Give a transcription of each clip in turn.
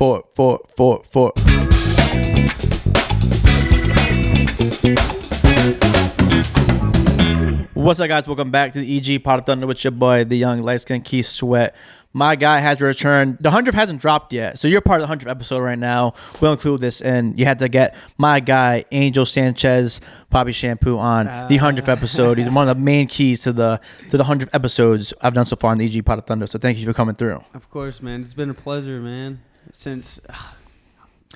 What's up, guys? Welcome back to the EG Pot of Thunder with your boy, the young light-skinned Keith Sweat. My guy has returned. The 100th hasn't dropped yet, so you're part of the 100th episode right now. We'll include this, and you had to get my guy, Angel Sanchez, Poppy Shampoo, on the 100th episode. He's one of the main keys to the 100th episodes I've done so far on the EG Pot of Thunder, so thank you for coming through. Of course, man. It's been a pleasure, man. Since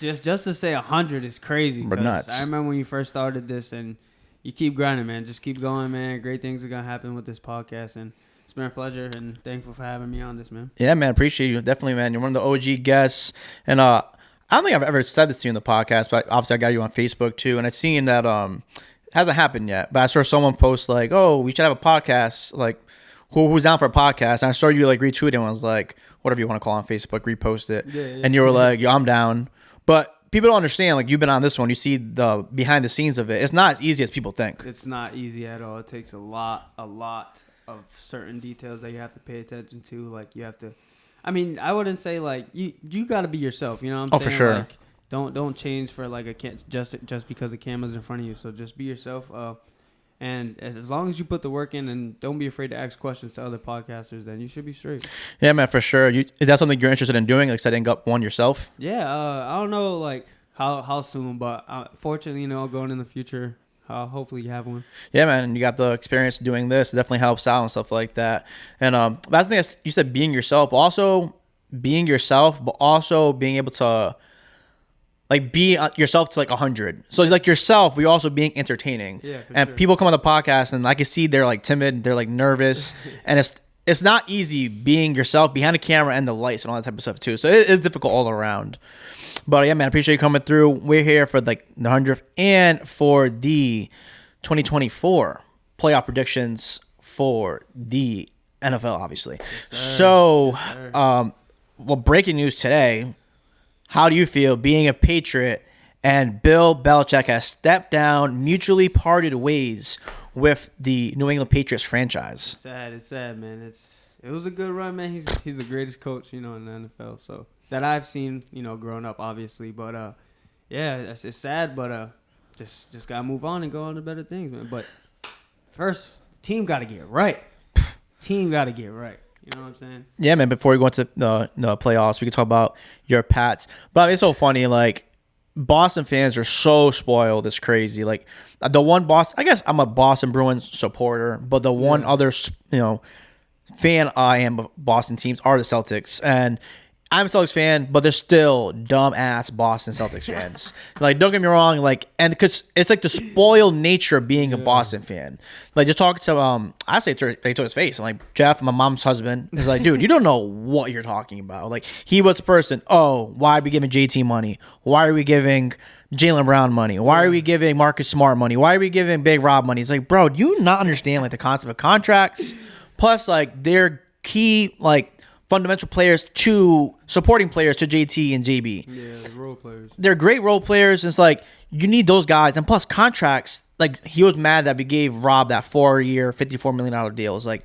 just to say 100 is crazy. But nuts. I remember when you first started this, and you keep grinding, man. Just keep going, man. Great things are going to happen with this podcast, and it's been a pleasure and thankful for having me on this, man. Yeah, man. Appreciate you. Definitely, man. You're one of the OG guests. And I don't think I've ever said this to you in the podcast, but obviously I got you on Facebook too. And I've seen that it hasn't happened yet. But I saw someone post like, oh, we should have a podcast. Like, who's down for a podcast? And I saw you like retweeting. And I was like, whatever you want to call it on Facebook, repost it. Yeah, and you were like, yo, I'm down. But people don't understand, like, you've been on this one. You see the behind the scenes of it. It's not as easy as people think. It's not easy at all. It takes a lot of certain details that you have to pay attention to. Like, you have to, I mean, I wouldn't say, like, you got to be yourself. You know what I'm saying? Oh, for sure. Like, don't change for, like, just because the camera's in front of you. So just be yourself. And as long as you put the work in and don't be afraid to ask questions to other podcasters, then you should be straight. Yeah, man, for sure. Is that something you're interested in doing, like setting up one yourself? Yeah, I don't know like how soon, but fortunately, you know, going in the future, hopefully you have one. Yeah, man, you got the experience doing this. It definitely helps out and stuff like that. And that's the thing you said, being yourself, but also being yourself, but also being able to like be yourself to like 100. So it's like yourself, but you're also being entertaining. Yeah, and sure. People come on the podcast and I can see they're like timid, they're like nervous, and it's not easy being yourself behind the camera and the lights and all that type of stuff too. So it is difficult all around. But yeah, man, I appreciate you coming through. We're here for like the 100th and for the 2024 playoff predictions for the NFL, obviously. Yes, so, well, breaking news today. How do you feel being a Patriot and Bill Belichick has stepped down, mutually parted ways with the New England Patriots franchise? It's sad, man. It was a good run, man. He's the greatest coach, you know, in the NFL. So that I've seen, you know, growing up, obviously. But yeah, it's sad, but just gotta move on and go on to better things, man. But first, team gotta get right. Team gotta get right. You know what I'm saying? Yeah, man. Before we go into the playoffs, we can talk about your Pats. But it's so funny. Like, Boston fans are so spoiled. It's crazy. Like, the one Boston, I guess I'm a Boston Bruins supporter, but the one other, you know, fan I am of Boston teams are the Celtics. And I'm a Celtics fan, but they're still dumb-ass Boston Celtics fans. Like, don't get me wrong, like, and because it's like the spoiled nature of being a Boston fan. Like, just talking to, I say to his face, I'm like, Jeff, my mom's husband, is like, dude, you don't know what you're talking about. Like, he was the person, oh, why are we giving JT money? Why are we giving Jaylen Brown money? Why are we giving Marcus Smart money? Why are we giving Big Rob money? It's like, bro, do you not understand, like, the concept of contracts? Plus, like, their key, like, fundamental players to supporting players to JT and JB. Yeah, the role players. They're great role players. It's like you need those guys, and plus contracts. Like, he was mad that we gave Rob that 4-year, $54 million deal. It's like,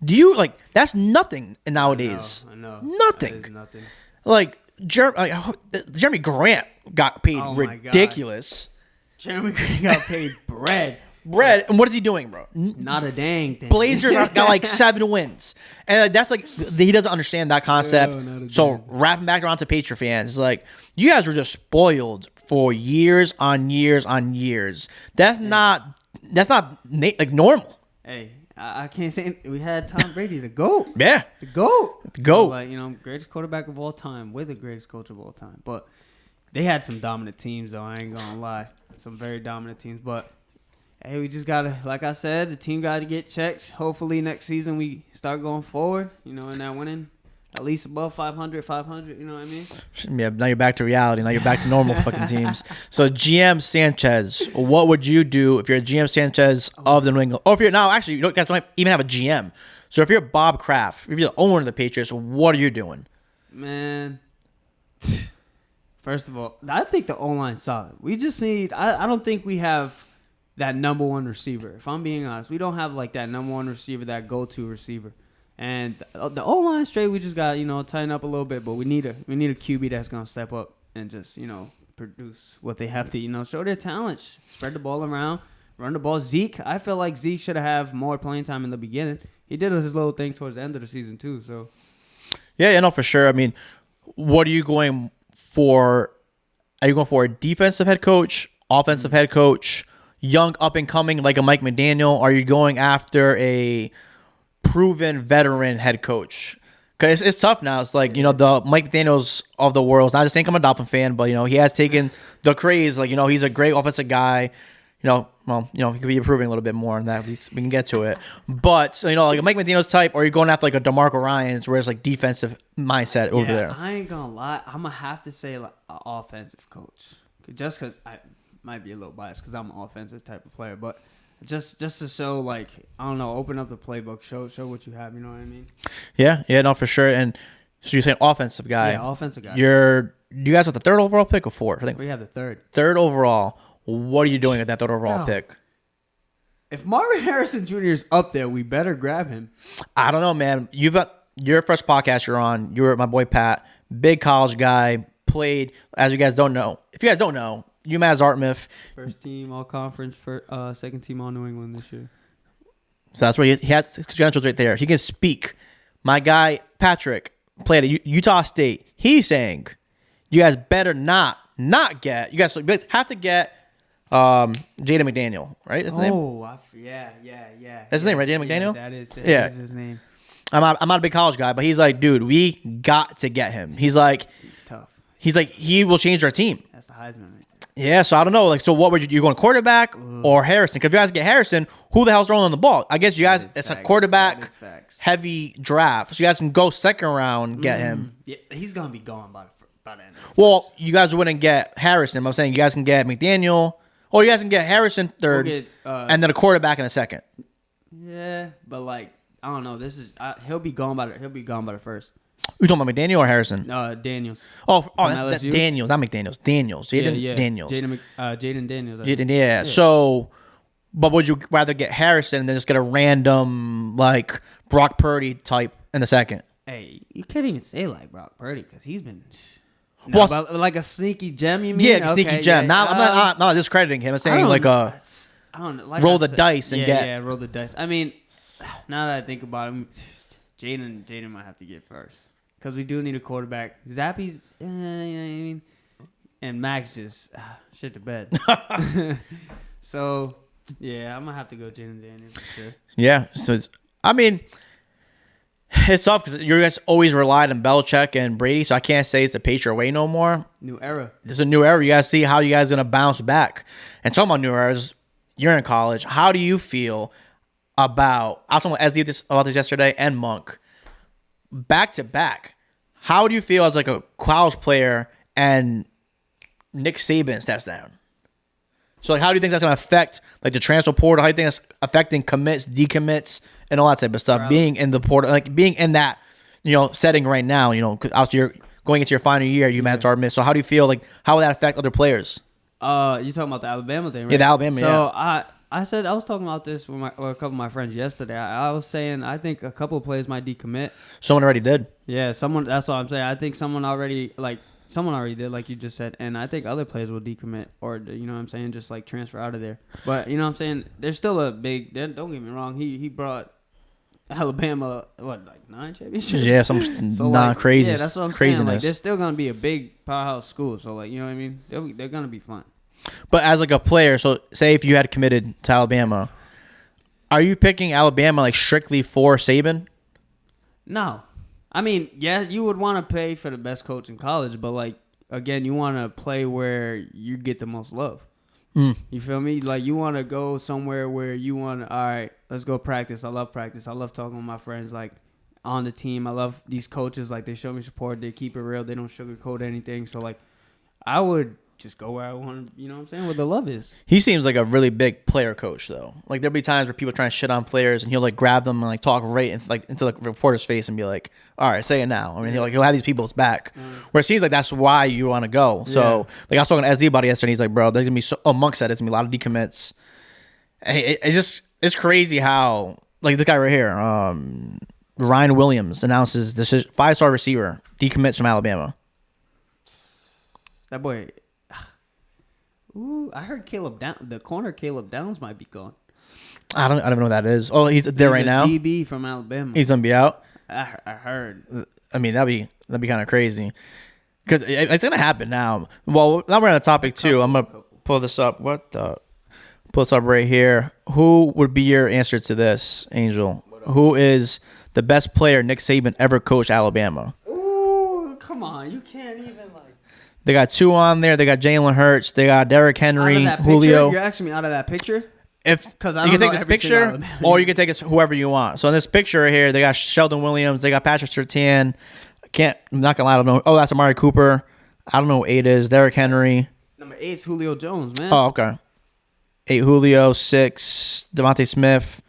do you like that's nothing nowadays? I know. Nothing. That is nothing. Like Jeremy Grant got paid ridiculous. Jeremy Grant got paid bread. And what is he doing, bro? Not a dang thing. Blazers got like 7 wins, and that's like he doesn't understand that concept. So wrapping back around to Patriot fans, it's like you guys were just spoiled for years on years on years. That's not like normal. Hey, I can't say we had Tom Brady, the GOAT. Yeah, the GOAT. So, like, you know, greatest quarterback of all time. We're the greatest coach of all time. But they had some dominant teams, though. I ain't gonna lie, some very dominant teams, but. Hey, we just got to, like I said, the team got to get checked. Hopefully next season we start going forward, you know, and not winning at least above 500, you know what I mean? Yeah, now you're back to reality. Now you're back to normal fucking teams. So GM Sanchez, what would you do if you're a GM Sanchez of the New England? Or if you're, now actually, you guys don't even have a GM. So if you're Bob Kraft, if you're the owner of the Patriots, what are you doing? Man, first of all, I think the O-line's solid. We just need, I don't think we have that number one receiver. If I'm being honest, we don't have like that number one receiver, that go-to receiver. And the O-line straight, we just got, tighten up a little bit. But we need a QB that's going to step up and just, produce what they have to, show their talent. Spread the ball around, run the ball. Zeke, I feel like Zeke should have more playing time in the beginning. He did his little thing towards the end of the season too. So, yeah, for sure. I mean, what are you going for? Are you going for a defensive head coach, offensive head coach, young up and coming like a Mike McDaniel? Are you going after a proven veteran head coach? Because it's tough now. It's like, the Mike McDaniels of the world. Not just saying I'm a Dolphin fan, but, he has taken the craze. Like, he's a great offensive guy. He could be improving a little bit more on that. At least we can get to it. But, like a Mike McDaniels type, or you're going after like a DeMarco Ryans, where it's like defensive mindset over there. I ain't going to lie. I'm going to have to say like an offensive coach. Just because I might be a little biased because I'm an offensive type of player. But just to show, like, I don't know, open up the playbook, show what you have. You know what I mean? Yeah, no, for sure. And so you're saying offensive guy. Yeah, offensive guy. You guys have the third overall pick or fourth? I think we have the third. Third overall. What are you doing with that third overall pick? If Marvin Harrison Jr. is up there, we better grab him. I don't know, man. You've got your first podcast you're on. You were my boy Pat, big college guy, played, as you guys don't know. If you guys don't know, UMass Dartmouth. First team all conference, second team all New England this year. So that's where he has his credentials right there. He can speak. My guy, Patrick, played at Utah State. He's saying you guys better not get, you guys have to get Jaden McDaniel, right? That's the name? Yeah. That's his name, right? Jaden McDaniel? That is his name. I'm not a big college guy, but he's like, dude, we got to get him. He's like, he's tough. He's like, he will change our team. That's the Heisman right there. Yeah, so I don't know. Like, so what would you going quarterback or Harrison? Because if you guys get Harrison, who the hell's rolling the ball? I guess you guys, it's a quarterback heavy draft. So you guys can go second round, get him. Yeah, he's going to be gone by the end. Well, you guys wouldn't get Harrison. I'm saying you guys can get McDaniel. Or you guys can get Harrison third, and then a quarterback in a second. Yeah, but like I don't know. He'll be gone by the first. You talking about McDaniel or Harrison? Daniels. That's Daniels, not McDaniels. Daniels, Jaden Daniels. Jaden Daniels. Yeah. So, but would you rather get Harrison and then just get a random like Brock Purdy type in the second? Hey, you can't even say like Brock Purdy because he's been. No, but like a sneaky gem, you mean? Yeah, a sneaky gem. Yeah. I'm not discrediting him. I'm saying like I don't know, like roll the dice and get. Yeah, roll the dice. I mean, now that I think about him, Jaden might have to get first because we do need a quarterback. Zappy's, you know what I mean, and Max just shit to bed. So yeah, I'm gonna have to go Jaden Daniels for sure. Yeah, so I mean. It's tough because you guys always relied on Belichick and Brady, so I can't say it's the Patriot way no more. New era. It's a new era. You guys see how you guys are going to bounce back. And talking about new eras, you're in college. How do you feel about, I was talking with SD about this yesterday and Monk, back to back. How do you feel as like a college player and Nick Saban steps down? So like, how do you think that's going to affect like the transfer portal? How do you think that's affecting commits, decommits, and all that type of stuff? Being in the portal, like being in that, setting right now, obviously you're going into your final year, UMass Dartmouth. So how do you feel like, how will that affect other players? You talking about the Alabama thing, right? Yeah, the Alabama, so I said, I was talking about this with a couple of my friends yesterday. I was saying, I think a couple of players might decommit. Someone already did. Yeah, that's what I'm saying. I think someone already did, like you just said, and I think other players will decommit or, you know what I'm saying, just like transfer out of there. But, you know what I'm saying, there's still a big, don't get me wrong, he brought Alabama, like 9 championships? Yeah, some crazy. Yeah, that's what I'm saying. Like, there's still going to be a big powerhouse school, so, like, you know what I mean? They're going to be fun. But as like a player, so say if you had committed to Alabama, are you picking Alabama like strictly for Saban? No. I mean, yeah, you would want to pay for the best coach in college, but, like, again, you want to play where you get the most love. You feel me? Like, you want to go somewhere where you want to, all right, let's go practice. I love practice. I love talking with my friends, like, on the team. I love these coaches. Like, they show me support. They keep it real. They don't sugarcoat anything. So, like, I would just go where I want to, you know what I'm saying, where the love is. He seems like a really big player coach, though. Like, there'll be times where people try to shit on players, and he'll, like, grab them and, like, talk right into the reporter's face and be like, all right, say it now. I mean, he'll have these people's back. Where it seems like that's why you want to go. So, like, I was talking to SZ about it yesterday, and he's like, bro, there's going to be Monk said there's going to be a lot of decommits. And it's crazy how, like, the guy right here, Ryan Williams announces this is 5-star receiver decommits from Alabama. That boy. Ooh, I heard the corner Caleb Downs might be gone. I don't even know what that is. Oh, he's there right now. DB from Alabama. He's gonna be out. I heard. I mean, that'd be kind of crazy because it's gonna happen now. Well, now we're on the topic too. I'm gonna pull this up. Pull this up right here. Who would be your answer to this, Angel? Who is the best player Nick Saban ever coached Alabama? Ooh, come on. You can't even like. They got 2 on there. They got Jalen Hurts. They got Derrick Henry, Julio. You're asking me out of that picture? Because you can take this picture, or you can take whoever you want. So in this picture right here, they got Sheldon Williams. They got Patrick Surtain. I'm not gonna lie, I don't know. Oh, that's Amari Cooper. I don't know who 8 is. Derrick Henry. Number 8 is Julio Jones, man. Oh, okay. 8 Julio, 6 Devontae Smith,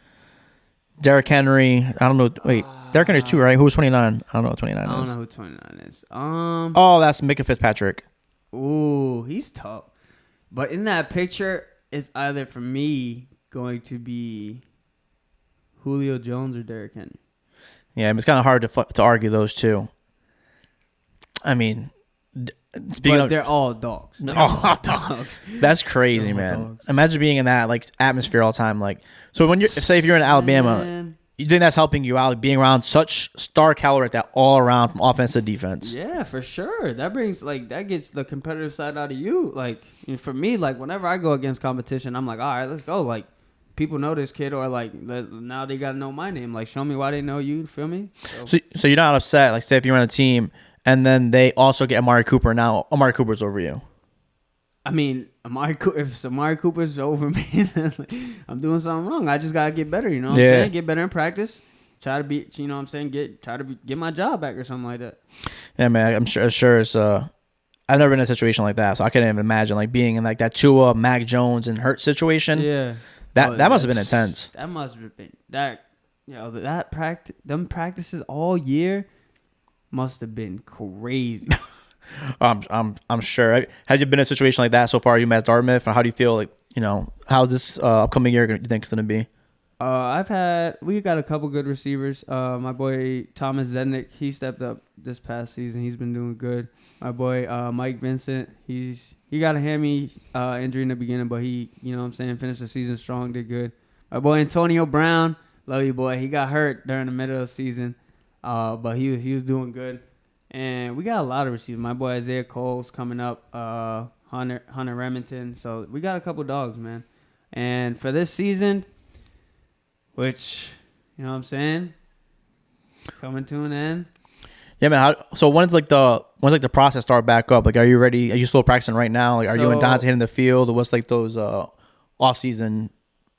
Derrick Henry. I don't know. Wait, Derrick Henry's 2, right? Who was 29? I don't know what 29 is. I don't know who 29 is. Oh, that's Micah Fitzpatrick. Ooh, he's tough. But in that picture, it's either for me going to be Julio Jones or Derrick Henry. Yeah, it's kind of hard to argue those two. I mean, they're all dogs. All dogs. That's crazy, man. Dogs. Imagine being in that like atmosphere all the time. Like, so when if you're in Alabama, you think that's helping you out, like, being around such star caliber at that all around from offense to defense. Yeah, for sure. That gets the competitive side out of you. Like, for me, like whenever I go against competition, I'm like, all right, let's go. Like, people know this kid, or like now they gotta know my name. Like, show me why they know you. Feel me? So you're not upset. Like, say if you're on a team and then they also get Amari Cooper. Now Amari Cooper's over you. I mean, if Amari Cooper's over me, then like, I'm doing something wrong. I just gotta get better. You know what I'm saying? Get better in practice. Try to be. You know what I'm saying? Get my job back or something like that. Yeah, man. I'm sure it's I've never been in a situation like that, so I can't even imagine like being in like that Tua, Mac Jones, and Hurt situation. Yeah. That must have been intense. That must have been them practices all year must have been crazy. I'm sure. Have you been in a situation like that so far? You met Dartmouth, and how do you feel? Like, how's this upcoming year you think it's gonna be? We got a couple good receivers. My boy Thomas Zednick, he stepped up this past season. He's been doing good. My boy Mike Vincent, he got a hammy injury in the beginning, but he, finished the season strong, did good. My boy Antonio Brown, love you, boy. He got hurt during the middle of the season, but he was doing good. And we got a lot of receivers. My boy Isaiah Cole's coming up, Hunter Remington. So we got a couple dogs, man. And for this season, which, you know what I'm saying, coming to an end. Yeah, man. So when's the process start back up? Like, are you ready? Are you still practicing right now? Like, are you and Dante hitting the field? Or what's like those off season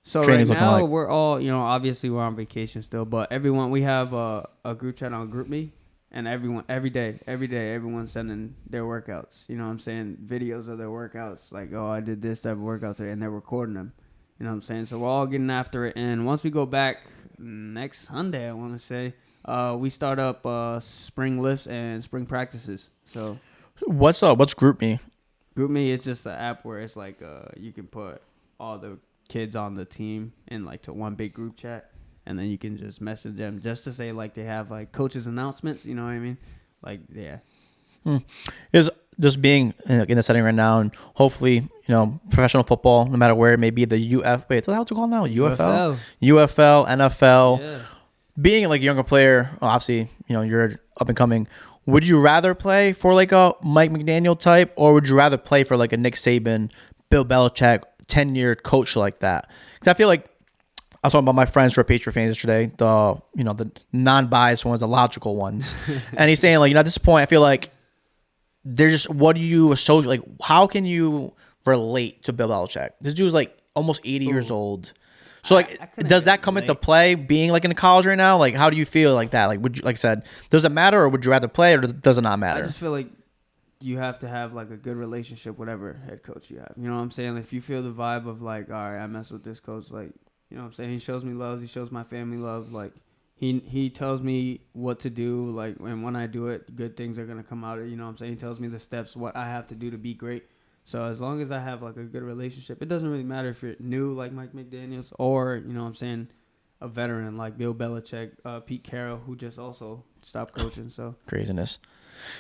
trainings looking like? Right now we're all, obviously we're on vacation still, but we have a group chat on GroupMe, and every day, everyone's sending their workouts. You know what I'm saying? Videos of their workouts, like, oh, I did this type of workout today, and they're recording them. You know what I'm saying? So we're all getting after it, and once we go back next Sunday, I want to say, we start up spring lifts and spring practices. So what's GroupMe? GroupMe is just an app where it's like you can put all the kids on the team in like to one big group chat, and then you can just message them just to say like they have like coaches announcements. You know what I mean? Like, yeah. Is just being in the setting right now, and hopefully, professional football, no matter where it may be, the what's it called now? UFL, NFL. Yeah. Being like a younger player, obviously, you're up and coming. Would you rather play for like a Mike McDaniel type, or would you rather play for like a Nick Saban, Bill Belichick, 10-year coach like that? Because I feel like I was talking about my friends who are Patriot fans yesterday, the non-biased ones, the logical ones, and he's saying like, at this point, I feel like they're just, what do you associate? Like, how can you relate to Bill Belichick? This dude's like almost 80 years old. So like, does that come into play being like in college right now? Like, how do you feel like that? Like, would you, like I said, does it matter, or would you rather play, or does it not matter? I just feel like you have to have like a good relationship, whatever head coach you have. You know what I'm saying? If you feel the vibe of like, all right, I mess with this coach, like, you know what I'm saying? He shows me love. He shows my family love. Like, he tells me what to do. Like, and when I do it, good things are gonna come out of it. You know what I'm saying? He tells me the steps, what I have to do to be great. So as long as I have like a good relationship, it doesn't really matter if you're new like Mike McDaniels, or, you know what I'm saying, a veteran like Bill Belichick, Pete Carroll, who just also stopped coaching. So craziness.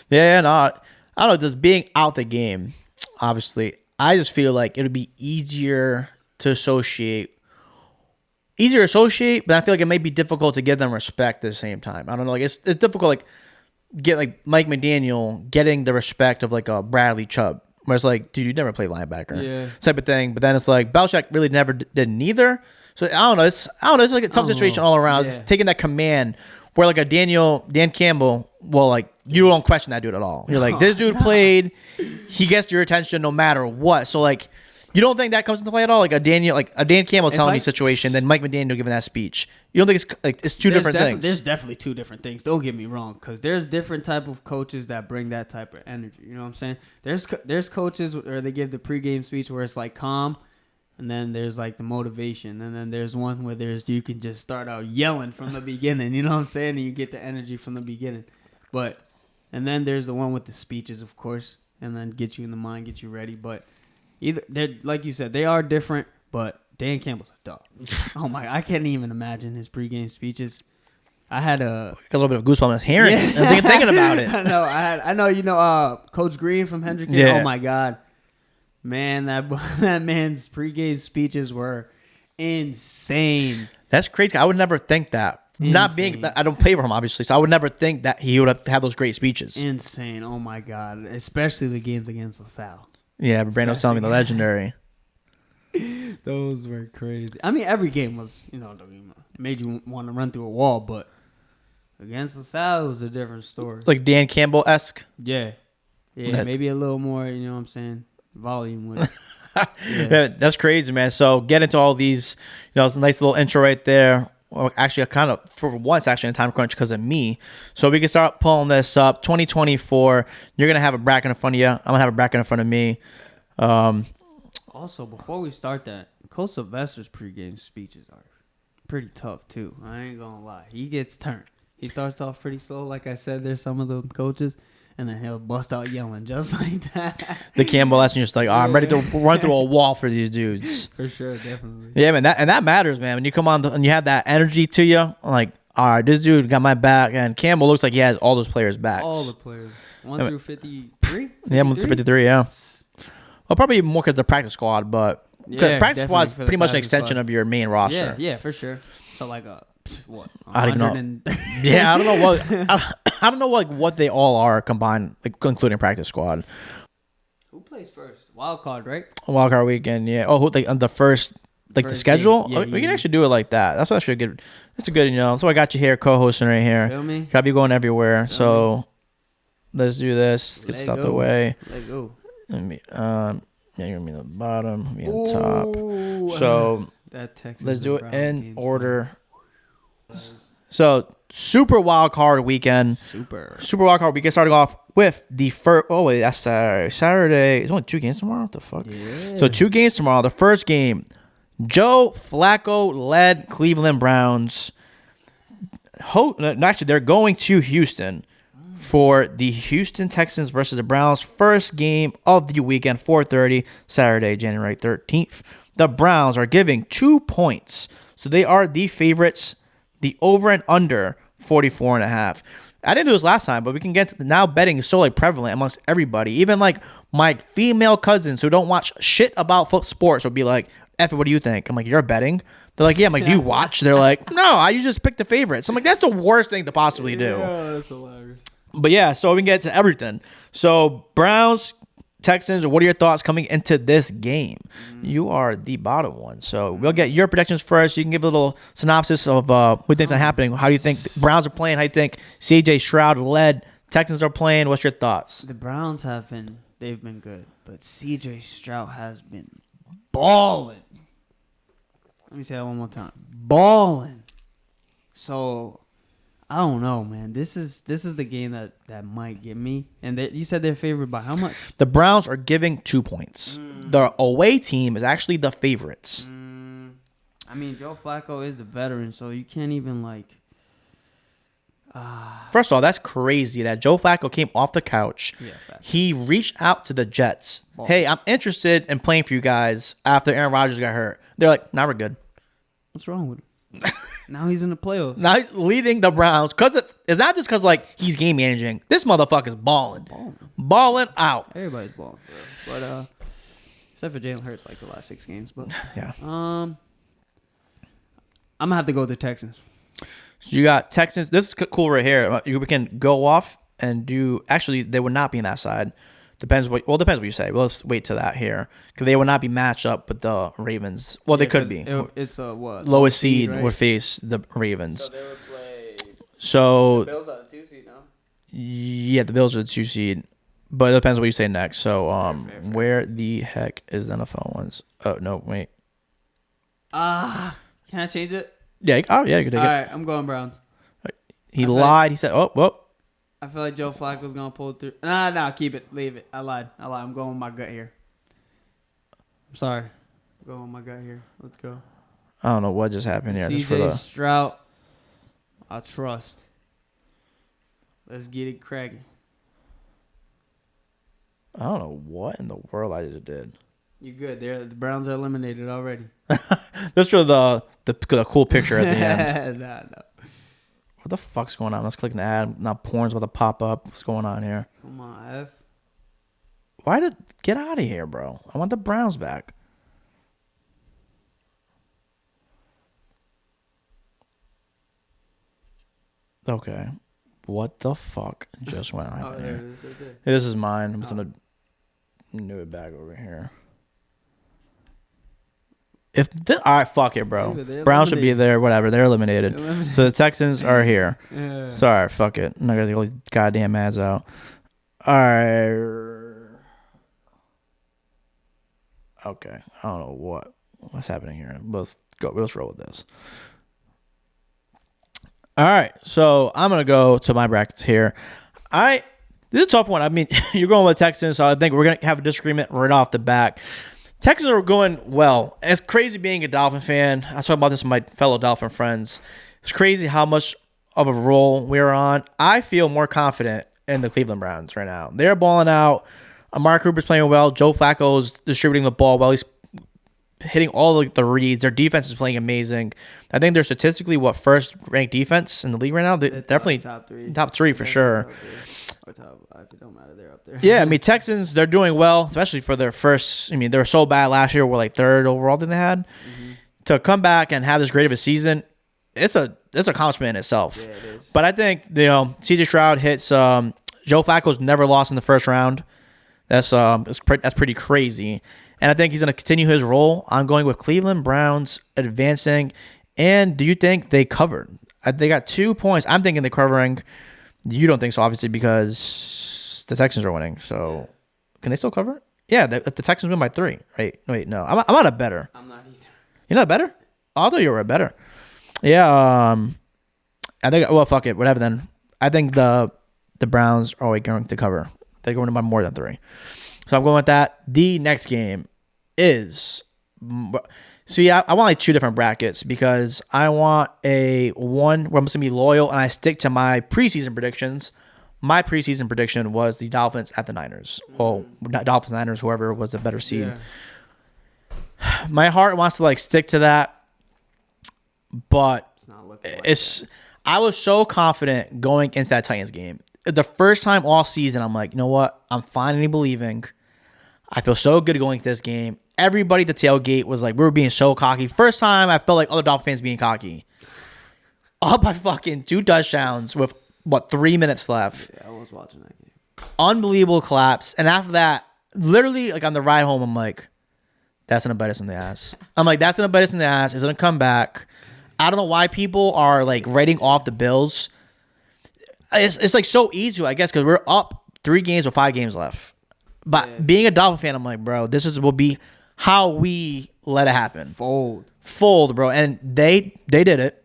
Yeah, no, I don't know. Just being out the game, obviously, I just feel like it would be easier to associate. But I feel like it may be difficult to give them respect at the same time. I don't know. Like it's difficult. Like get like Mike McDaniel getting the respect of like a Bradley Chubb, where it's like, dude, you never played linebacker, type of thing. But then it's like Belichick really never did neither. So I don't know. It's like a tough situation all around. It's taking that command where like a Dan Campbell, well, like you don't question that dude at all. You're like, this dude played. He gets your attention no matter what. So like. You don't think that comes into play at all? Like a Dan Campbell telling you situation, then Mike McDaniel giving that speech. You don't think it's two different things? There's definitely two different things. Don't get me wrong, because there's different type of coaches that bring that type of energy. You know what I'm saying? There's coaches where they give the pregame speech where it's like calm, and then there's like the motivation, and then there's one where you can just start out yelling from the beginning. You know what I'm saying? And you get the energy from the beginning. And then there's the one with the speeches, of course, and then get you in the mind, get you ready. But either they're like you said, they are different, but Dan Campbell's a dog. Oh my! I can't even imagine his pregame speeches. I had a little bit of goosebumps hearing it and thinking about it. I know. You know, Coach Green from Hendrick. Yeah. Oh my God, man! That man's pregame speeches were insane. That's crazy. I would never think that. Insane. Not being that I don't play for him, obviously, so I would never think that he would have had those great speeches. Insane. Oh my God, especially the games against LaSalle. Yeah, but Brandon's telling me the legendary. Those were crazy. I mean, every game was, made you want to run through a wall, but against LaSalle, it was a different story. Like Dan Campbell-esque? Yeah, maybe a little more, you know what I'm saying, volume with it. Yeah, that's crazy, man. So get into all these, it's a nice little intro right there. Well, actually, I kind of, for once, actually, in a time crunch because of me. So we can start pulling this up. 2024, you're going to have a bracket in front of you. I'm going to have a bracket in front of me. Also, before we start that, Coach Sylvester's pregame speeches are pretty tough, too. I ain't going to lie. He gets turned. He starts off pretty slow. Like I said, there's some of the coaches. And then he'll bust out yelling just like that. The Campbell lesson, just like, I'm ready to run through a wall for these dudes. For sure, definitely. Yeah, man, that matters, man. When you come on and you have that energy to you, like, all right, this dude got my back. And Campbell looks like he has all those players' backs. All the players. 1 through 53? Yeah, 1 through 53, yeah. Well, probably more because the practice squad, but practice squad is pretty much an extension of your main roster. Yeah, for sure. So, like, what? I don't know. Yeah, I don't know what. I don't know what they all are combined, like including practice squad. Who plays first? Wild card, right? Wild card weekend, yeah. Oh, the first the schedule. Yeah, we can actually do it like that. That's actually good. That's a good. That's why I got you here, co-hosting right here. Feel me? Gotta be going everywhere. So let's do this. Let's get this out the way. Let go. Let me. You're gonna be on the bottom. Be on top. So let's do it in order. So super wild card weekend. Super wild card weekend. Starting off with the first. Oh wait, that's Saturday. It's only 2 games tomorrow. What the fuck? Yeah. So 2 games tomorrow. The first game, Joe Flacco led Cleveland Browns. Actually, they're going to Houston for the Houston Texans versus the Browns. First game of the weekend, 4:30, Saturday, January 13th. The Browns are giving 2 points, so they are the favorites. The over and under 44.5. I didn't do this last time, but we can get to now. Betting is so prevalent amongst everybody. Even my female cousins who don't watch shit about sports will be like, "Efi, what do you think?" I'm like, "You're betting." They're like, "Yeah." I'm like, "Do you watch?" They're like, "No, I just pick the favorites." I'm like, "That's the worst thing to possibly do." Yeah, that's hilarious. But yeah, so we can get to everything. So Browns, Texans, what are your thoughts coming into this game? You are the bottom one. So we'll get your predictions first. You can give a little synopsis of what you think's happening. How do you think the Browns are playing? How do you think C.J. Stroud led Texans are playing? What's your thoughts? The Browns they've been good, but C.J. Stroud has been balling. Let me say that one more time. Balling. So I don't know, man. This is the game that might get me. And you said they're favored by how much? The Browns are giving 2 points. The away team is actually the favorites. I mean, Joe Flacco is the veteran, so you can't even First of all, that's crazy that Joe Flacco came off the couch. Yeah, he reached out to the Jets. Ball. Hey, I'm interested in playing for you guys after Aaron Rodgers got hurt. They're like, nah, we're good. What's wrong with him? Now he's in the playoffs. Now he's leading the Browns because it's not just because like he's game managing. This motherfucker's balling out. Everybody's balling, bro. But except for Jalen Hurts, like the last 6 games. But yeah, I'm gonna have to go with the Texans. So you got Texans. This is cool right here. We can go off and do. Actually, they would not be in that side. Depends what you say. Well, let's wait to that here because they would not be matched up with the Ravens. Well, they could be. It's what lowest seed right? Would face the Ravens. So they would play. So the Bills are the 2 seed now. Yeah, the Bills are the 2 seed, but it depends what you say next. So fair. Where the heck is the NFL ones? Oh no, wait. Can I change it? Yeah. Oh yeah, you can take it. All right, I'm going Browns. He lied. He said, "Oh, well." I feel like Joe Flacco's gonna pull it through. Nah, keep it, leave it. I lied. I'm going with my gut here. I'm sorry. I'm going with my gut here. Let's go. I don't know what just happened here. CJ Stroud, I trust. Let's get it cracking. I don't know what in the world I just did. You good? The Browns are eliminated already. Let's show the cool picture at the end. No. What the fuck's going on? Let's click an ad. Now porn's about to pop up. What's going on here? Come on, F. Get out of here, bro. I want the Browns back. Okay. What the fuck just went on here? This is mine. I'm just gonna move it back over here. All right, fuck it, bro. Browns should be there. Whatever, they're eliminated. So the Texans are here. Yeah. Sorry, fuck it. I'm not gonna take all these goddamn ads out. All right. Okay, I don't know what's happening here. Let's go. Let's roll with this. All right, so I'm gonna go to my brackets here. This is a tough one. I mean, you're going with Texans, so I think we're gonna have a disagreement right off the bat. Texans are going well. It's crazy being a Dolphin fan. I was talking about this with my fellow Dolphin friends. It's crazy how much of a roll we're on. I feel more confident in the Cleveland Browns right now. They're balling out. Amari Cooper's playing well. Joe Flacco's distributing the ball well. He's hitting all the reads. Their defense is playing amazing. I think they're statistically first-ranked defense in the league right now. They're definitely top three for sure. Or top 5, it don't matter. They're up there. Yeah, I mean, Texans, they're doing well, especially for their first. I mean, they were so bad last year. We're like 3rd overall than they had. Mm-hmm. To come back and have this great of a season, it's an accomplishment in itself. Yeah, it is. But I think, CJ Stroud hits Joe Flacco's never lost in the first round. That's pretty crazy. And I think he's going to continue his role. I'm going with Cleveland Browns advancing. And do you think they covered? They got 2 points. I'm thinking they're covering. You don't think so, obviously, because the Texans are winning. So, can they still cover? Yeah, if the Texans win by 3, right? Wait, no. I'm not a better. I'm not either. You're not a better? Oh, I thought you were a better. Yeah, I think, well, fuck it. Whatever then. I think the Browns are going to cover. They're going to by more than 3. So, I'm going with that. The next game is... See, I want like 2 different brackets because I want one where I'm just going to be loyal and I stick to my preseason predictions. My preseason prediction was the Dolphins at the Niners. Well, not Dolphins, Niners, whoever was a better seed. Yeah. My heart wants to stick to that, but I was so confident going into that Titans game. The first time all season, I'm like, you know what? I'm finally believing. I feel so good going into this game. Everybody at the tailgate was like, we were being so cocky. First time I felt like other Dolphin fans being cocky. Up by fucking 2 touchdowns with, 3 minutes left. Yeah, I was watching that game. Unbelievable collapse. And after that, literally, on the ride home, I'm like, that's going to bite us in the ass. That's going to bite us in the ass. It's going to come back. I don't know why people are, writing off the Bills. It's, so easy, I guess, because we're up 3 games with 5 games left. But being a Dolphin fan, I'm like, bro, will be how we let it happen. Fold, bro. And they did it.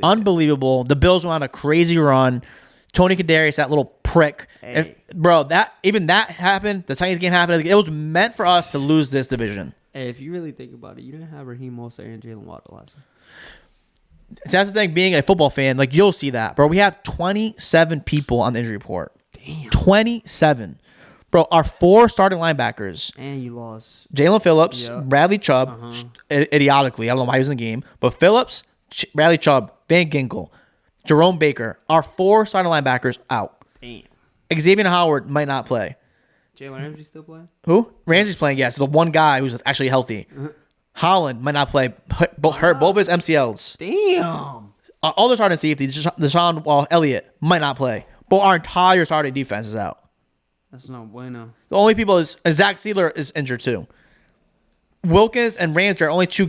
Unbelievable. The Bills went on a crazy run. Tony Kadarius, that little prick. Hey. That happened. The Titans game happened. It was meant for us to lose this division. Hey, if you really think about it, you didn't have Raheem Mostert and Jalen Waddle last year. That's the thing, being a football fan, you'll see that. Bro, we have 27 people on the injury report. Damn. 27. Bro, our 4 starting linebackers. And you lost. Jalen Phillips, Bradley Chubb, idiotically. I don't know why he was in the game. But Phillips, Bradley Chubb, Van Ginkel, Jerome Baker. Our 4 starting linebackers out. Damn. Xavier Howard might not play. Jalen Ramsey still playing? Who? Ramsey's playing, yes. The one guy who's actually healthy. Holland might not play. Hurt both his MCLs. Damn. All the starting safety, Deshaun Elliott might not play. But our entire starting defense is out. That's no bueno. The only people is Zach Sealer is injured too. Wilkins and Ramsey are only 2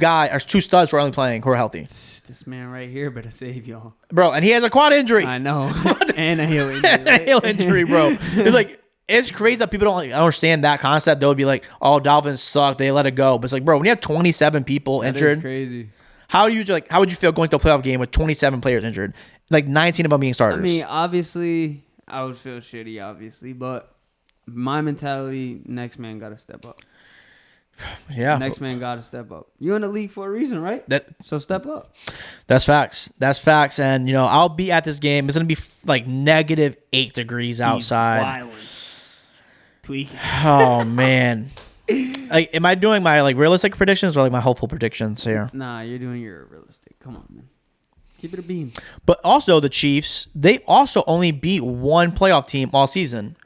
studs who are only playing who are healthy. This man right here better save y'all. Bro, and he has a quad injury. I know. And a heel injury. And a heel injury, bro. It's like, it's crazy that people don't understand that concept. They'll be like, oh, Dolphins suck. They let it go. But it's like, bro, when you have 27 people injured. That's crazy. How would you feel going to a playoff game with 27 players injured? Like 19 of them being starters. I mean, obviously, I would feel shitty, obviously. But my mentality, next man got to step up. Yeah. Next man got to step up. You're in the league for a reason, right? So step up. That's facts. That's facts. And, I'll be at this game. It's going to be like negative 8 degrees outside. Tweaking. Oh, man. Like, am I doing my realistic predictions or my hopeful predictions here? Nah, you're doing your realistic. Come on, man. Keep it a bean. But also the Chiefs, they also only beat one playoff team all season.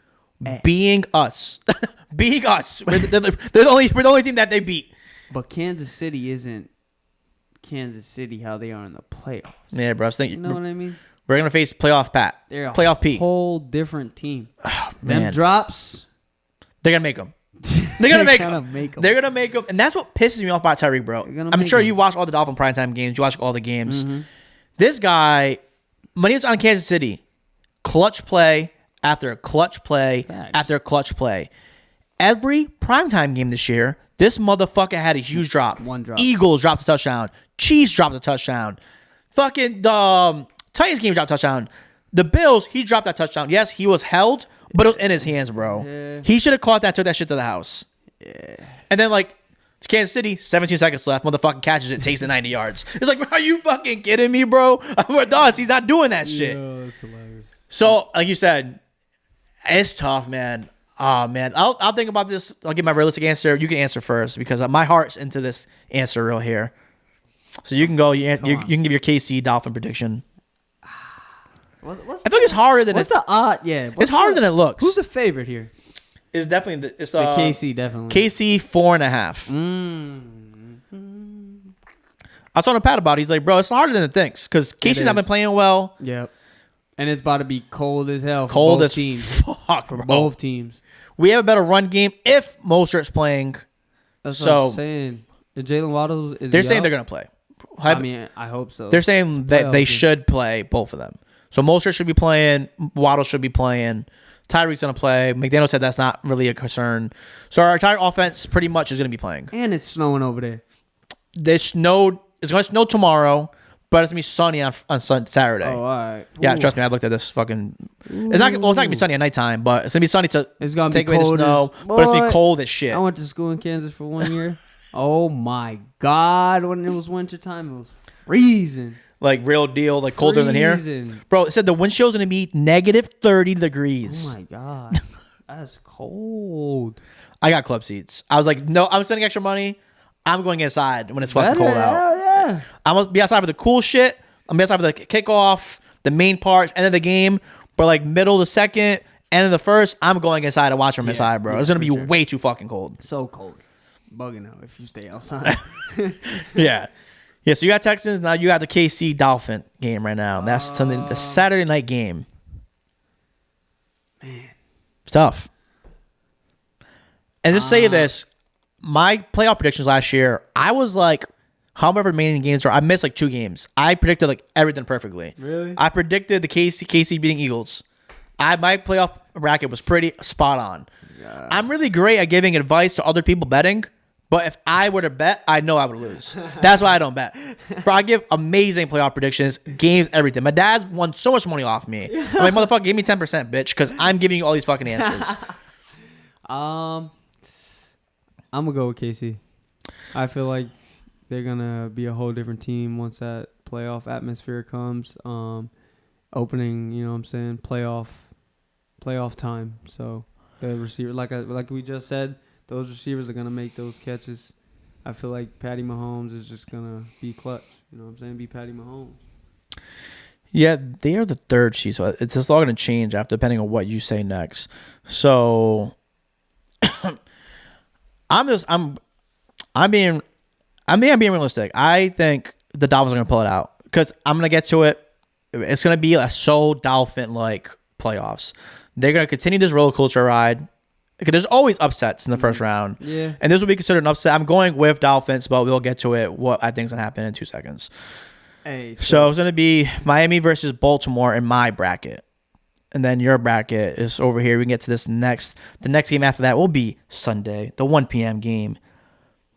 Being us. Being us. We're the only team that they beat. But Kansas City isn't Kansas City how they are in the playoffs. Yeah, bro. You know what I mean? We're going to face playoff Pat. They're a playoff P. Whole different team. Oh, man. Them drops. They're going to make them. They're going to make them. They're going to make them. And that's what pisses me off about Tyreek, bro. I'm sure you watch all the Dolphin primetime games. You watch all the games. Mm-hmm. This guy, when he was on Kansas City, clutch play after clutch play after clutch play. Every primetime game this year, this motherfucker had a huge drop. One drop. Eagles dropped a touchdown. Chiefs dropped a touchdown. Fucking the Titans game dropped a touchdown. The Bills, he dropped that touchdown. Yes, he was held, but it was in his hands, bro. Yeah. He should have caught that, took that shit to the house. Yeah. And then, Kansas City, 17 seconds left. Motherfucking catches it, takes it 90 yards. It's like, are you fucking kidding me, bro? With us, he's not doing that shit. Yeah, that's hilarious. So, like you said, it's tough, man. Oh, man. I'll think about this. I'll give my realistic answer. You can answer first because my heart's into this answer real here. So you can go. You can give your KC Dolphin prediction. I feel like it's harder than what's the odd? Yeah, it's harder than it looks. Who's the favorite here? It's definitely the KC definitely. KC 4.5. I was talking to Pat about it. He's like, bro, it's harder than it thinks because KC's not been playing well. Yep. And it's about to be cold as hell for cold both as teams. Fuck, bro. For both teams. We have a better run game if Mostert's playing. That's what I'm saying. If Jalen Waddle they're saying they're going to play. I mean, I hope so. They're saying that they should play both of them. So Mostert should be playing. Waddle should be playing. Tyreek's going to play. McDaniel said that's not really a concern. So our entire offense pretty much is going to be playing. And it's snowing over there. It's going to snow tomorrow, but it's going to be sunny on Saturday. Oh, all right. Yeah, trust me. I looked at this fucking... It's not going to be sunny at nighttime, but it's going to be sunny to take away the snow. But it's going to be cold as shit. I went to school in Kansas for 1 year. Oh, my God. When it was wintertime, it was freezing. Like real deal, colder than here. Bro, it said the wind chill's going to be negative 30 degrees. Oh, my God. That's cold. I got club seats. I was like, no, I'm spending extra money. I'm going inside when it's fucking cold out. Hell yeah. I'm going to be outside for the cool shit. I'm going to be outside for the kickoff, the main parts, end of the game. But middle of the second, end of the first, I'm going inside to watch from inside, bro. It's going to be way too fucking cold. So cold. Bugging out if you stay outside. Yeah. Yeah, so you got Texans. Now you got the KC Dolphin game right now. That's something. The Saturday night game. Man. It's tough. And just say this. My playoff predictions last year, I was however remaining games are, I missed 2 games. I predicted everything perfectly. Really? I predicted the KC beating Eagles. My playoff bracket was pretty spot on. Yeah. I'm really great at giving advice to other people betting. But if I were to bet, I know I would lose. That's why I don't bet. Bro, I give amazing playoff predictions, games, everything. My dad won so much money off me. I'm like, motherfucker, give me 10%, bitch, because I'm giving you all these fucking answers. I'm going to go with KC. I feel like they're going to be a whole different team once that playoff atmosphere comes. Opening, you know what I'm saying, playoff time. So the receiver, like we just said, those receivers are going to make those catches. I feel like Patty Mahomes is just gonna be clutch. You know what I'm saying? Be Patty Mahomes. Yeah, they are the 3rd seed, so it's just all going to change after depending on what you say next. So I'm being realistic. I think the Dolphins are going to pull it out because I'm going to get to it. It's going to be a so Dolphin-like playoffs. They're going to continue this roller coaster ride. Because there's always upsets in the first round. Yeah. And this will be considered an upset. I'm going with Dolphins, but we'll get to it. What I think is going to happen in 2 seconds. Hey, so it's going to be Miami versus Baltimore in my bracket. And then your bracket is over here. We can get to this next. The next game after that will be Sunday, the 1 p.m. game.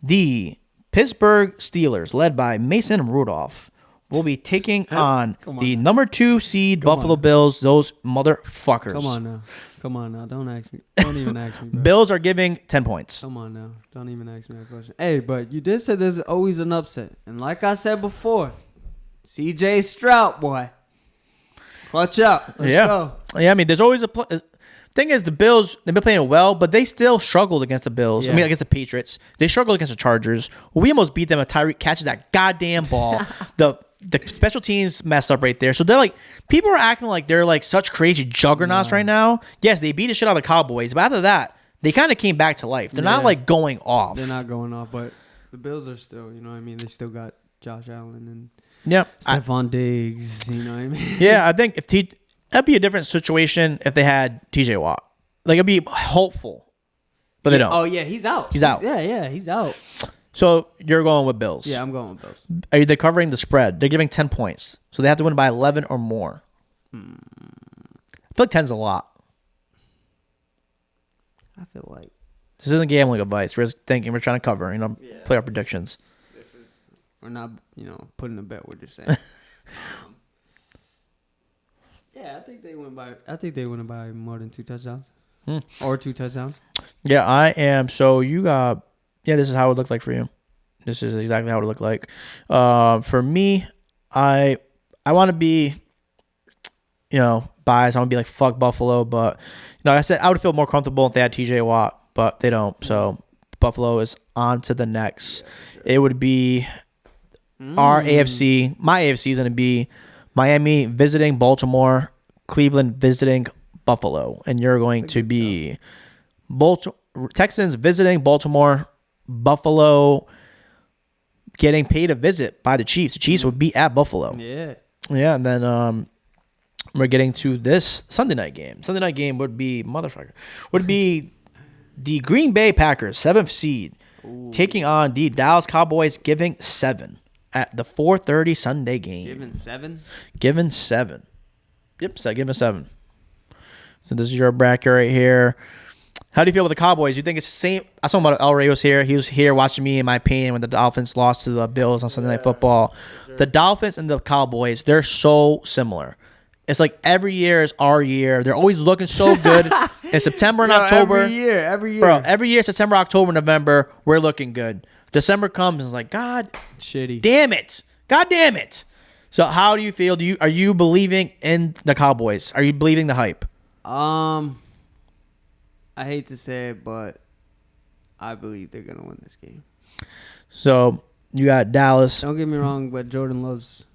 The Pittsburgh Steelers, led by Mason Rudolph, will be taking on the number 2 seed Buffalo Bills, those motherfuckers. Come on now. Don't ask me. Don't even ask me, bro. Bills are giving 10 points. Come on now. Don't even ask me that question. Hey, but you did say there's always an upset. And like I said before, CJ Stroud, boy. Clutch up. Let's go. Yeah, I mean, there's always thing is, the Bills, they've been playing well, but they still struggled against the Bills. Yeah. I mean, against the Patriots. They struggled against the Chargers. We almost beat them if Tyreek catches that goddamn ball. The special teams messed up right there. So they're like, people are acting like they're like such crazy juggernauts right now. Yes, they beat the shit out of the Cowboys, but after that, they kind of came back to life. They're not like going off. They're not going off, but the Bills are still, you know what I mean? They still got Josh Allen and Stephon Diggs, you know what I mean? Yeah, I think that'd be a different situation if they had TJ Watt. Like, it'd be hopeful, but they don't. Oh, yeah, he's out. He's out. Yeah, he's out. So you're going with Bills. Yeah, I'm going with Bills. Are they covering the spread? They're giving 10 points. So they have to win by 11 or more. I feel like 10's a lot. I feel like this isn't gambling advice. We're just thinking we're trying to cover, play our predictions. We're not, putting a bet. We're just saying. Yeah, I think they win by more than 2 touchdowns. Or 2 touchdowns. Yeah, I am. So you got. Yeah, this is how it would look like for you. This is exactly how it would look like. For me, I want to be, biased. I want to be like, fuck Buffalo. But, like I said, I would feel more comfortable if they had TJ Watt, but they don't. So Buffalo is on to the next. Yeah, sure. It would be our AFC. My AFC is going to be Miami visiting Baltimore, Cleveland visiting Buffalo. And you're going to be Texans visiting Baltimore, Buffalo getting paid a visit by the Chiefs. The Chiefs would be at Buffalo. Yeah. Yeah, and then we're getting to this Sunday night game. Sunday night game would be the Green Bay Packers, 7th seed, taking on the Dallas Cowboys, giving 7 at the 4:30 Sunday game. Giving 7? Giving 7. Yep, giving 7. So this is your bracket right here. How do you feel about the Cowboys? You think it's the same? I was talking about El Rey was here. He was here watching me in my pain when the Dolphins lost to the Bills on Sunday Night Football. Sure. The Dolphins and the Cowboys, they're so similar. It's like every year is our year. They're always looking so good. In September and October. Every year. Bro, every year, September, October, November, we're looking good. December comes and it's like, God shitty. Damn it. God damn it. So how do you feel? Are you believing in the Cowboys? Are you believing the hype? I hate to say it, but I believe they're going to win this game. So, you got Dallas. Don't get me wrong, but Jordan loves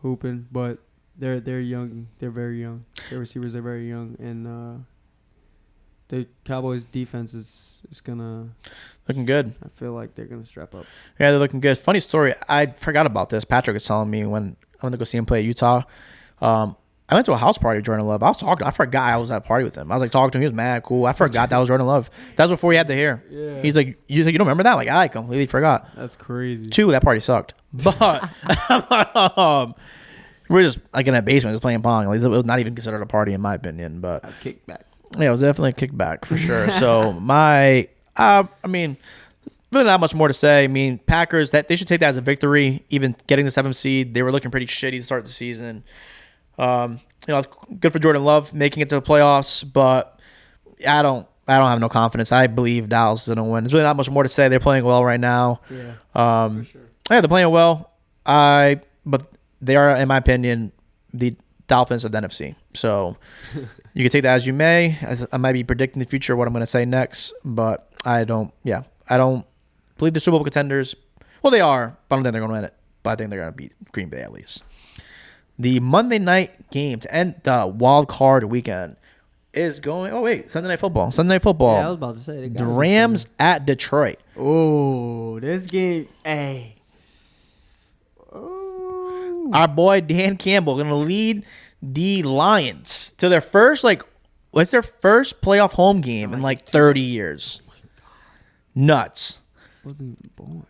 hooping, but they're young. They're very young. Their receivers are very young, and the Cowboys' defense is going to... Looking good. I feel like they're going to strap up. Yeah, they're looking good. Funny story. I forgot about this. Patrick was telling me when I went to go see him play at Utah. I went to a house party with Jordan Love. I forgot I was at a party with him. I was like talking to him. He was mad cool. I forgot that was Jordan Love. That was before he had the hair. Yeah. He's like, you don't remember that? Like, I completely forgot. That's crazy. 2, that party sucked. But we're just like in that basement just playing pong. It was not even considered a party in my opinion. But a kickback. Yeah, it was definitely a kickback for sure. So really not much more to say. I mean, Packers, that they should take that as a victory. Even getting the 7th seed, they were looking pretty shitty to start the season. It's good for Jordan Love making it to the playoffs, but I don't have no confidence. I believe Dallas is going to win. There's really not much more to say. They're playing well right now. Yeah, for sure. Yeah, they're playing well. But they are, in my opinion, the Dolphins of the NFC. So you can take that as you may. I might be predicting the future, what I'm going to say next, but I don't believe the Super Bowl contenders. Well, they are, but I don't think they're going to win it. But I think they're going to beat Green Bay at least. The Monday night game to end the wild card weekend is going. Oh wait, Sunday Night Football. Sunday Night Football. Yeah, I was about to say the Rams at Detroit. Oh, this game. Hey. Oh. Our boy Dan Campbell going to lead the Lions to their first what's their first playoff home game in 30 years. Oh my God. Nuts. I wasn't even born.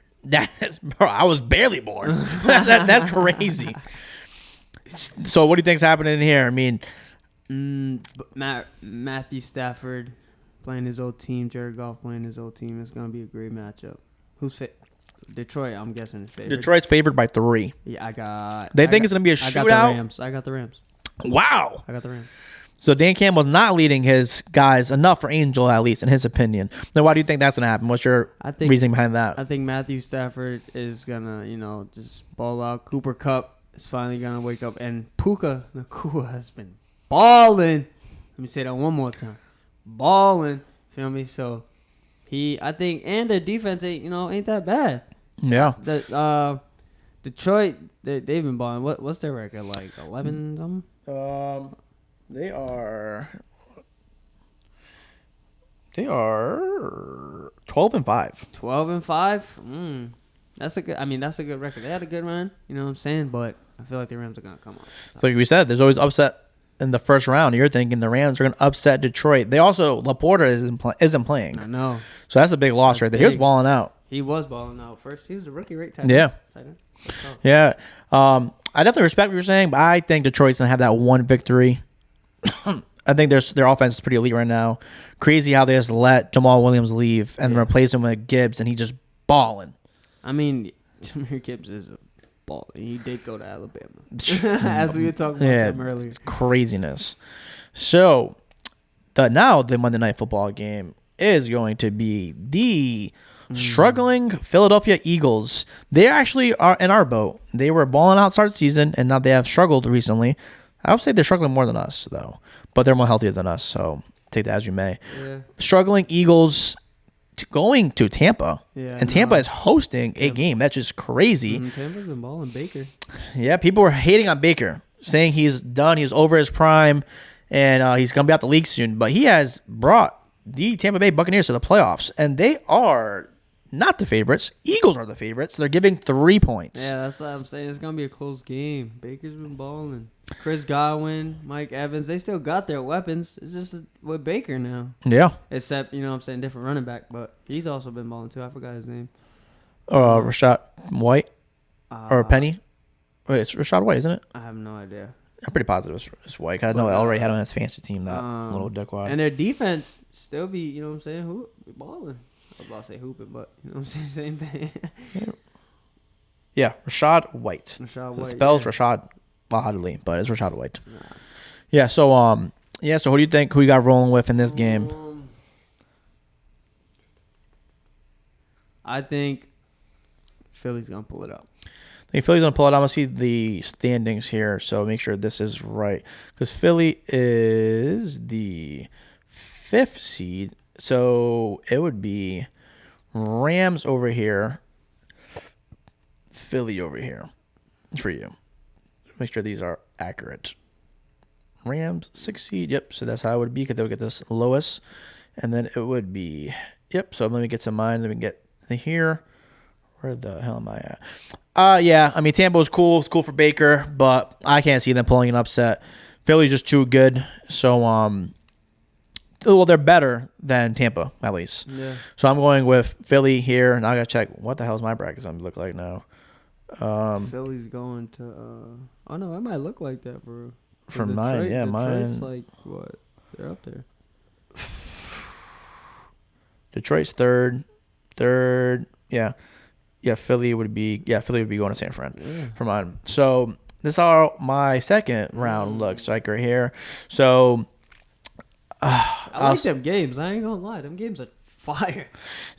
Bro, I was barely born. That's crazy. So what do you think's happening in here? I mean, Matthew Stafford playing his old team, Jared Goff playing his old team. It's gonna be a great matchup. Who's fit? Detroit, I'm guessing is favored. Detroit's favored by 3. Yeah, They think it's gonna be a shootout. I got the Rams. Wow. I got the Rams. So Dan Campbell's not leading his guys enough for Angel, at least in his opinion. Then why do you think that's gonna happen? What's your reasoning behind that? I think Matthew Stafford is gonna, just ball out. Cooper Kupp is finally gonna wake up, and Puka Nacua has been balling. Let me say that one more time, balling. Feel me? So I think, and their defense ain't that bad. Yeah. Detroit, they've been balling. What's their record like? 11 something. They are 12-5. 12-5. That's a good record. They had a good run. You know what I'm saying? But I feel like the Rams are gonna come on. So like we said, there's always upset in the first round. You're thinking the Rams are gonna upset Detroit. They also Laporta isn't playing. I know. So that's a big loss right there. He was balling out. He was balling out first. He was a rookie, right? Yeah. Yeah. I definitely respect what you're saying, but I think Detroit's gonna have that one victory. I think their offense is pretty elite right now. Crazy how they just let Jamal Williams leave and replace him with Gibbs, and he just balling. I mean, Jahmyr Gibbs is a ball. He did go to Alabama, as we were talking about him earlier. It's craziness. So, the Monday Night Football game is going to be the struggling Philadelphia Eagles. They actually are in our boat. They were balling out start season, and now they have struggled recently. I would say they're struggling more than us, though. But they're more healthier than us, so take that as you may. Yeah. Struggling Eagles going to Tampa. Yeah, and Tampa is hosting a game. That's just crazy. Tampa's been balling Baker. Yeah, people were hating on Baker, saying he's done, he's over his prime, and he's going to be out the league soon. But he has brought the Tampa Bay Buccaneers to the playoffs, and they are not the favorites. Eagles are the favorites. They're giving 3 points. Yeah, that's what I'm saying. It's going to be a close game. Baker's been balling. Chris Godwin, Mike Evans, they still got their weapons. It's just with Baker now. Yeah. Except, different running back, but he's also been balling too. I forgot his name. Rashad White or Penny. Wait, it's Rashad White, isn't it? I have no idea. I'm pretty positive it's White. I know I already had him on his fantasy team, that little dickwad. And their defense still be, balling. I was about to say hooping, but, same thing. Yeah, Rashad White. Rashad White. It spells Rashad oddly, but it's Rashad White. Nah. Yeah, so so who do you think who you got rolling with in this game? I think Philly's gonna pull it up. I think Philly's gonna pull it out. I'm gonna see the standings here, so make sure this is right. Because Philly is the 5th seed. So it would be Rams over here, Philly over here for you. Make sure these are accurate. Rams, 6th seed. Yep. So that's how it would be because they would get this lowest. And then it would be, yep. So let me get to mine. Let me get here. Where the hell am I at? Yeah. I mean, Tampa was cool. It's cool for Baker, but I can't see them pulling an upset. Philly's just too good. So, well, they're better than Tampa, at least. Yeah. So I'm going with Philly here, and I got to check what the hell is my bracket going to look like now. Philly's going to oh no, it might look like that for mine. Yeah, Detroit's like what? They're up there. Detroit's third. Yeah, Philly would be going to San Fran for mine. So this is how my second round looks like right here. So I like them games. I ain't gonna lie, them games are fire.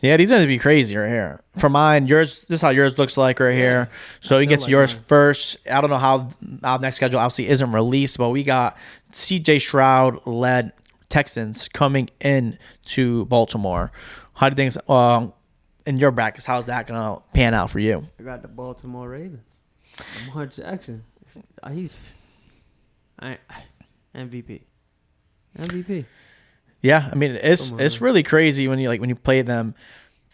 Yeah, these are going to be crazy right here. For mine, this is how yours looks like right here. So he gets yours first. I don't know how our next schedule obviously isn't released, but we got CJ Stroud-led Texans coming in to Baltimore. How do you think in your brackets, how's that gonna pan out for you? I got the Baltimore Ravens. Lamar Jackson. He's MVP. MVP. Yeah, I mean it's really crazy when you play them.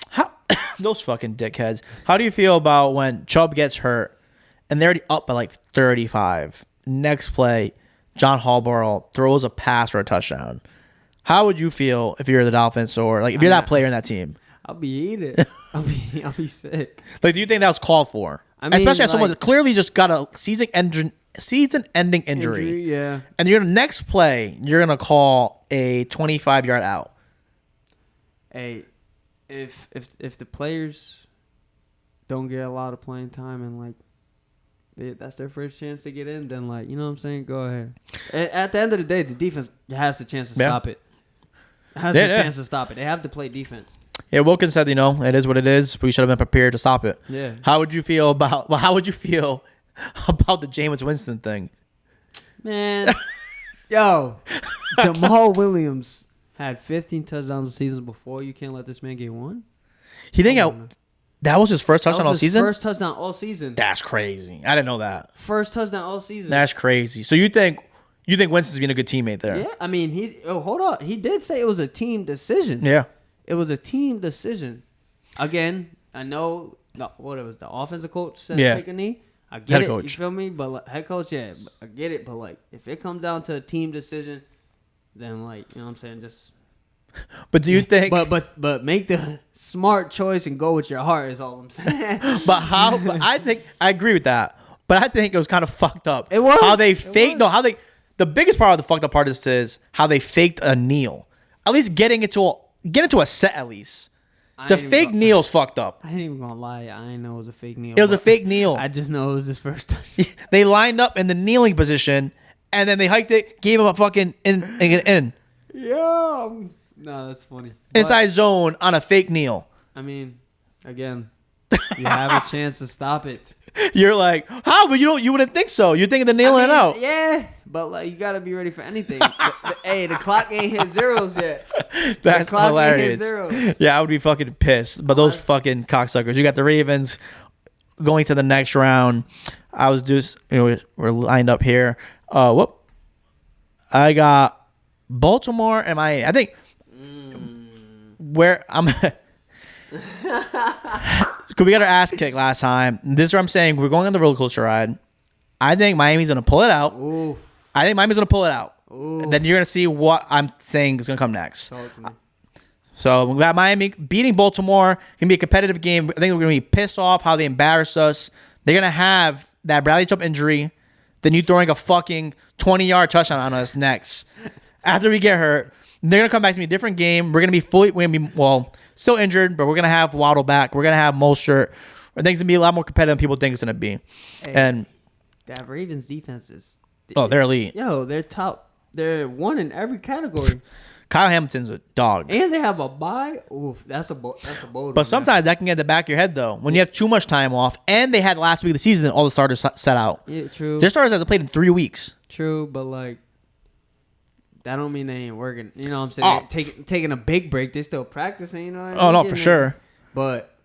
How those fucking dickheads. How do you feel about when Chubb gets hurt and they're already up by like 35? Next play, John Harbaugh throws a pass for a touchdown. How would you feel if you're the Dolphins or like if you're that player in that team? I'll be eating. I'll be sick. Like, do you think that was called for? I mean, especially as someone that clearly just got a season-ending injury. Yeah. And you're gonna next play, you're gonna call a 25-yard out. Hey, if the players don't get a lot of playing time and like that's their first chance to get in, then like, you know what I'm saying? Go ahead. At the end of the day, the defense has the chance to stop it. Chance to stop it. They have to play defense. Yeah, Wilkins said, it is what it is. We should have been prepared to stop it. Yeah. How would you feel about the Jameis Winston thing? Man, yo, Jamal Williams had 15 touchdowns a season before. You can't let this man get one. He didn't get. That was his first touchdown all season? First touchdown all season. That's crazy. I didn't know that. First touchdown all season. That's crazy. So you think Winston's being a good teammate there? Yeah, I mean, hold on. He did say it was a team decision. Yeah. It was a team decision. Again, I know what it was. The offensive coach said take a knee. I get it. You feel me? But head coach, yeah, I get it. But like, if it comes down to a team decision, then like, you know what I'm saying, just. But do you think? But make the smart choice and go with your heart is all I'm saying. But I think I agree with that. But I think it was kind of fucked up. It was how they faked. No, how they. The biggest part of the fucked up part is how they faked a kneel. At least get into a set at least. The fake kneel's fucked up. I ain't even gonna lie. I didn't know it was a fake kneel. It was a fake kneel. I just know it was his first touch. They lined up in the kneeling position, and then they hiked it, gave him a fucking in. Yeah. No, that's funny. Inside zone on a fake kneel. I mean, again, you have a chance to stop it. You're like, how? But you wouldn't think so. You're thinking the kneeling out. Yeah, but like you gotta be ready for anything. The clock ain't hit zeros yet. That's hilarious. Yeah, I would be fucking pissed. But those fucking cocksuckers. You got the Ravens going to the next round. I was just, we're lined up here. I got Baltimore and I think where I'm. Because we got our ass kicked last time. This is what I'm saying. We're going on the roller coaster ride. I think Miami's going to pull it out. Ooh. I think Miami's going to pull it out. Ooh. And then you're going to see what I'm saying is going to come next. So we got Miami beating Baltimore. It's going to be a competitive game. I think we're going to be pissed off how they embarrassed us. They're going to have that Bradley Chubb injury. Then you throwing a fucking 20-yard touchdown on us next. After we get hurt, they're going to come back to me a different game. We're going to be still injured, but we're going to have Waddle back. We're going to have Mostert. I think it's going to be a lot more competitive than people think it's going to be. Hey, and that Ravens defense is... they're elite. Yo, they're top. They're one in every category. Kyle Hamilton's a dog. And they have a bye. Oof, that's a bold But sometimes that can get in the back of your head, though. When you have too much time off, and they had last week of the season, all the starters set out. Yeah, true. Their starters hasn't played in 3 weeks. True, but like... That don't mean they ain't working. You know what I'm saying? Taking a big break. They still practicing, you know what I mean? Oh, no, for sure. But,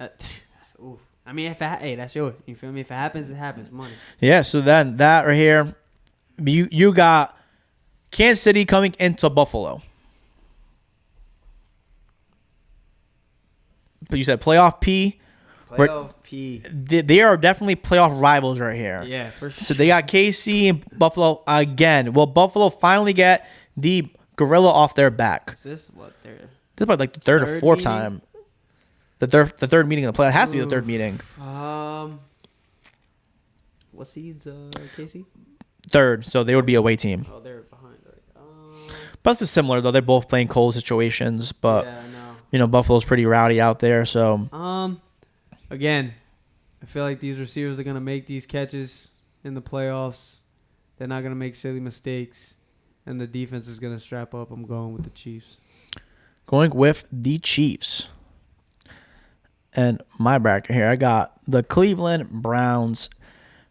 I mean, that's yours. You feel me? If it happens, it happens. Money. Yeah, so then that right here, you got Kansas City coming into Buffalo. But you said playoff P. Playoff P. They are definitely playoff rivals right here. Yeah, for sure. So they got KC and Buffalo again. Will Buffalo finally get the gorilla off their back? Is this what they're... This is about like the third or fourth meeting? time. The third meeting in the playoff. It has to be the third meeting. What seeds, KC? Third, so they would be away team. Oh, they're behind. Right? But it's similar though. They're both playing cold situations, but Yeah, I know. Buffalo's pretty rowdy out there. So again, I feel like these receivers are gonna make these catches in the playoffs. They're not gonna make silly mistakes, and the defense is gonna strap up. I'm going with the Chiefs. Going with the Chiefs. And my bracket here, I got the Cleveland Browns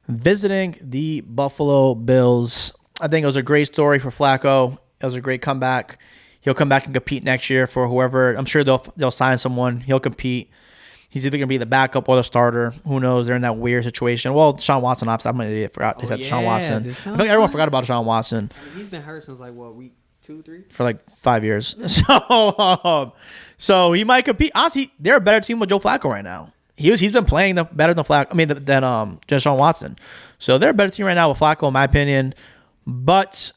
visiting the Buffalo Bills. I think it was a great story for Flacco. It was a great comeback. He'll come back and compete next year for whoever. I'm sure they'll sign someone. He'll compete. He's either going to be the backup or the starter. Who knows? They're in that weird situation. Well, Deshaun Watson, obviously, I'm an idiot. Forgot Deshaun Watson. I think everyone forgot about Deshaun Watson. I mean, he's been hurt since like what, week 2, 3? For like 5 years. So he might compete. Honestly, they're a better team with Joe Flacco right now. He's been playing better than Flacco. I mean, than Deshaun Watson. So they're a better team right now with Flacco, in my opinion. But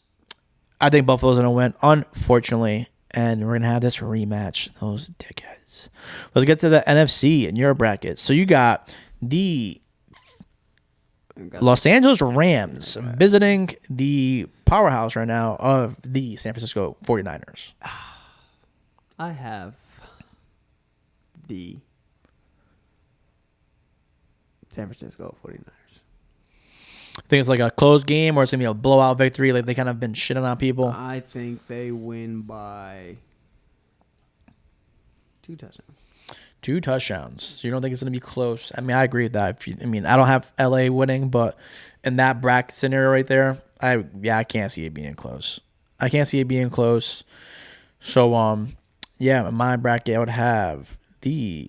I think Buffalo's going to win, unfortunately. And we're going to have this rematch. Those dickheads. Let's get to the NFC in your bracket. So you got the Los Angeles Rams visiting the powerhouse right now of the San Francisco 49ers. I have the San Francisco 49ers. I think it's like a close game or it's going to be a blowout victory. Like they kind of been shitting on people. I think they win by 2 touchdowns. 2 touchdowns. So you don't think it's going to be close? I mean, I agree with that. I don't have LA winning, but in that bracket scenario right there, I can't see it being close. I can't see it being close. So, in my bracket, I would have the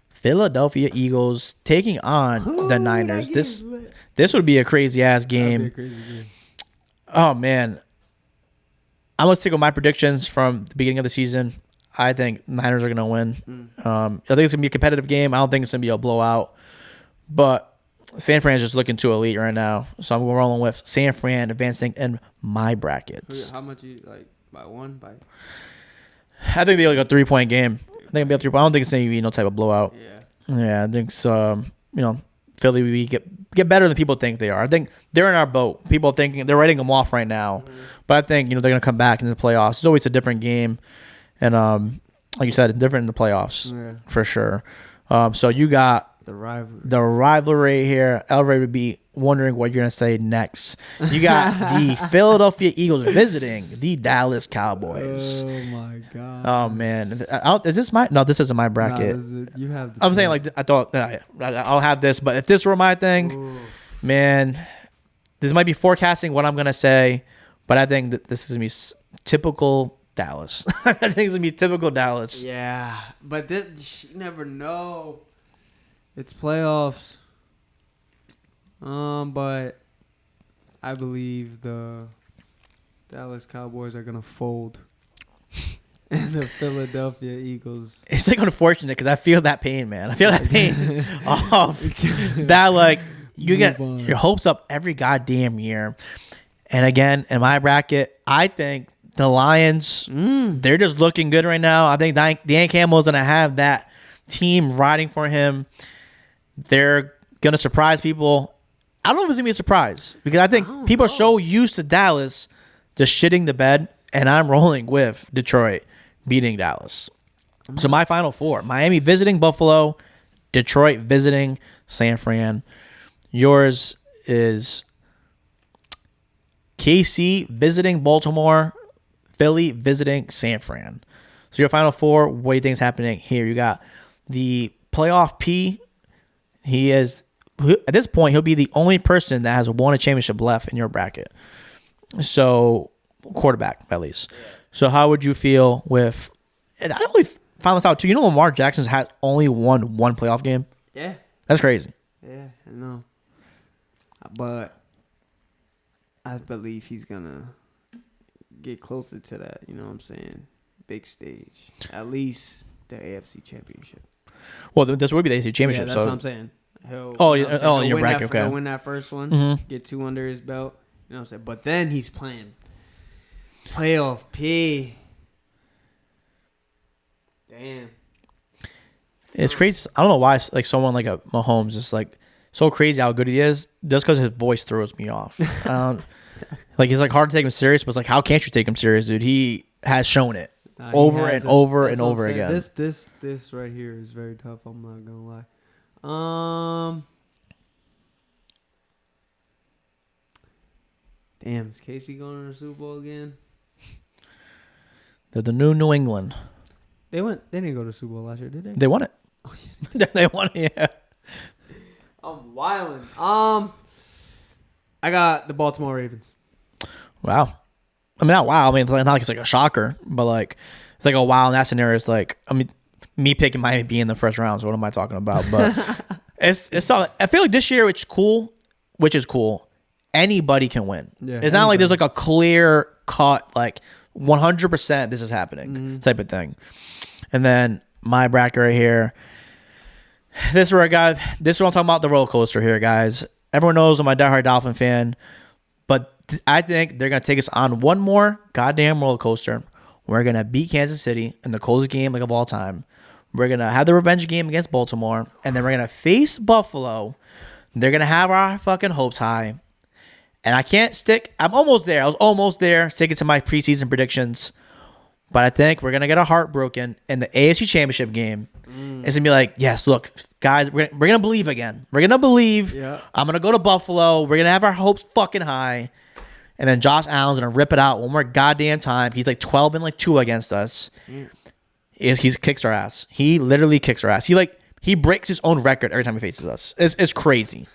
Philadelphia Eagles taking on the Niners. This would be a crazy ass game. Oh man, I'm gonna stick with my predictions from the beginning of the season. I think Niners are gonna win. I think it's gonna be a competitive game. I don't think it's gonna be a blowout. But San Fran is just looking too elite right now, so I'm rolling with San Fran advancing in my brackets. How much you like by 1? I think it'll be like a 3-point game. I think it'll be a 3-point. I don't think it's gonna be no type of blowout. Yeah, I think so. Philly we get better than people think they are. I think they're in our boat. People thinking they're writing them off right now, but I think they're gonna come back in the playoffs. It's always a different game, and like you said, it's different in the playoffs for sure. So you got the rivalry here. Elray would be wondering what you're gonna say next. You got the Philadelphia Eagles visiting the Dallas Cowboys. Oh my god. Oh man, is this my? No, this isn't my bracket. You have. I'm saying like I thought I'll have this, but if this were my thing, man, this might be forecasting what I'm gonna say, but I think that this is gonna be typical Dallas. I think it's gonna be typical Dallas. Yeah, but you never know. It's playoffs. But I believe the Dallas Cowboys are gonna fold, and the Philadelphia Eagles. It's like unfortunate because I feel that pain, man. I feel that pain of that. Like you get your hopes up every goddamn year, and again in my bracket, I think the Lions. They're just looking good right now. I think Dan Campbell is gonna have that team riding for him. They're gonna surprise people. I don't know if it's going to be a surprise because I think people are so used to Dallas just shitting the bed, and I'm rolling with Detroit beating Dallas. So my final 4, Miami visiting Buffalo, Detroit visiting San Fran. Yours is KC visiting Baltimore, Philly visiting San Fran. So your final 4, what do you think is happening here? You got the playoff P. He is... At this point, he'll be the only person that has won a championship left in your bracket. So, quarterback, at least. So, how would you feel with... And I only found this out, too. You know Lamar Jackson has only won 1 playoff game? Yeah. That's crazy. Yeah, I know. But I believe he's going to get closer to that, you know what I'm saying? Big stage. At least the AFC Championship. Well, this would be the AFC Championship. Yeah, that's what I'm saying. He'll in your bracket, okay. He'll win that first one, get 2 under his belt. You know what I'm saying? But then he's playing playoff P. Damn. It's crazy. I don't know why like someone like a Mahomes is like so crazy how good he is just because his voice throws me off. Like he's like hard to take him serious, but it's like how can't you take him serious, dude? He has shown it over and over and over again. This right here is very tough. I'm not gonna lie. Damn, is Casey going to the Super Bowl again? They're the New England. They didn't go to the Super Bowl last year, did they? They won it. Oh, yeah. They won it, yeah. I'm wildin'. I got the Baltimore Ravens. Wow. I mean, not wow. I mean, it's not like it's like a shocker, but like it's like a wow in that scenario. It's like, I mean, me picking Miami being in the first round. So what am I talking about? But it's all, I feel like this year, which is cool. Anybody can win. Yeah, it's not like there's like a clear cut, like 100% this is happening type of thing. And then my bracket right here. This is where this is what I'm talking about, the roller coaster here, guys. Everyone knows I'm a diehard Dolphin fan, but I think they're going to take us on one more goddamn roller coaster. We're going to beat Kansas City in the coldest game like of all time. We're going to have the revenge game against Baltimore, and then we're going to face Buffalo. They're going to have our fucking hopes high. And I can't stick. I'm almost there. I was almost there, sticking to my preseason predictions. But I think we're going to get our heart broken in the AFC Championship game. It's going to be like, yes, look, guys, we're going to believe again. We're going to believe. Yeah. I'm going to go to Buffalo. We're going to have our hopes fucking high. And then Josh Allen's going to rip it out one more goddamn time. He's like 12 and like 2 against us. He kicks our ass. He literally kicks our ass. He breaks his own record every time he faces us. It's crazy.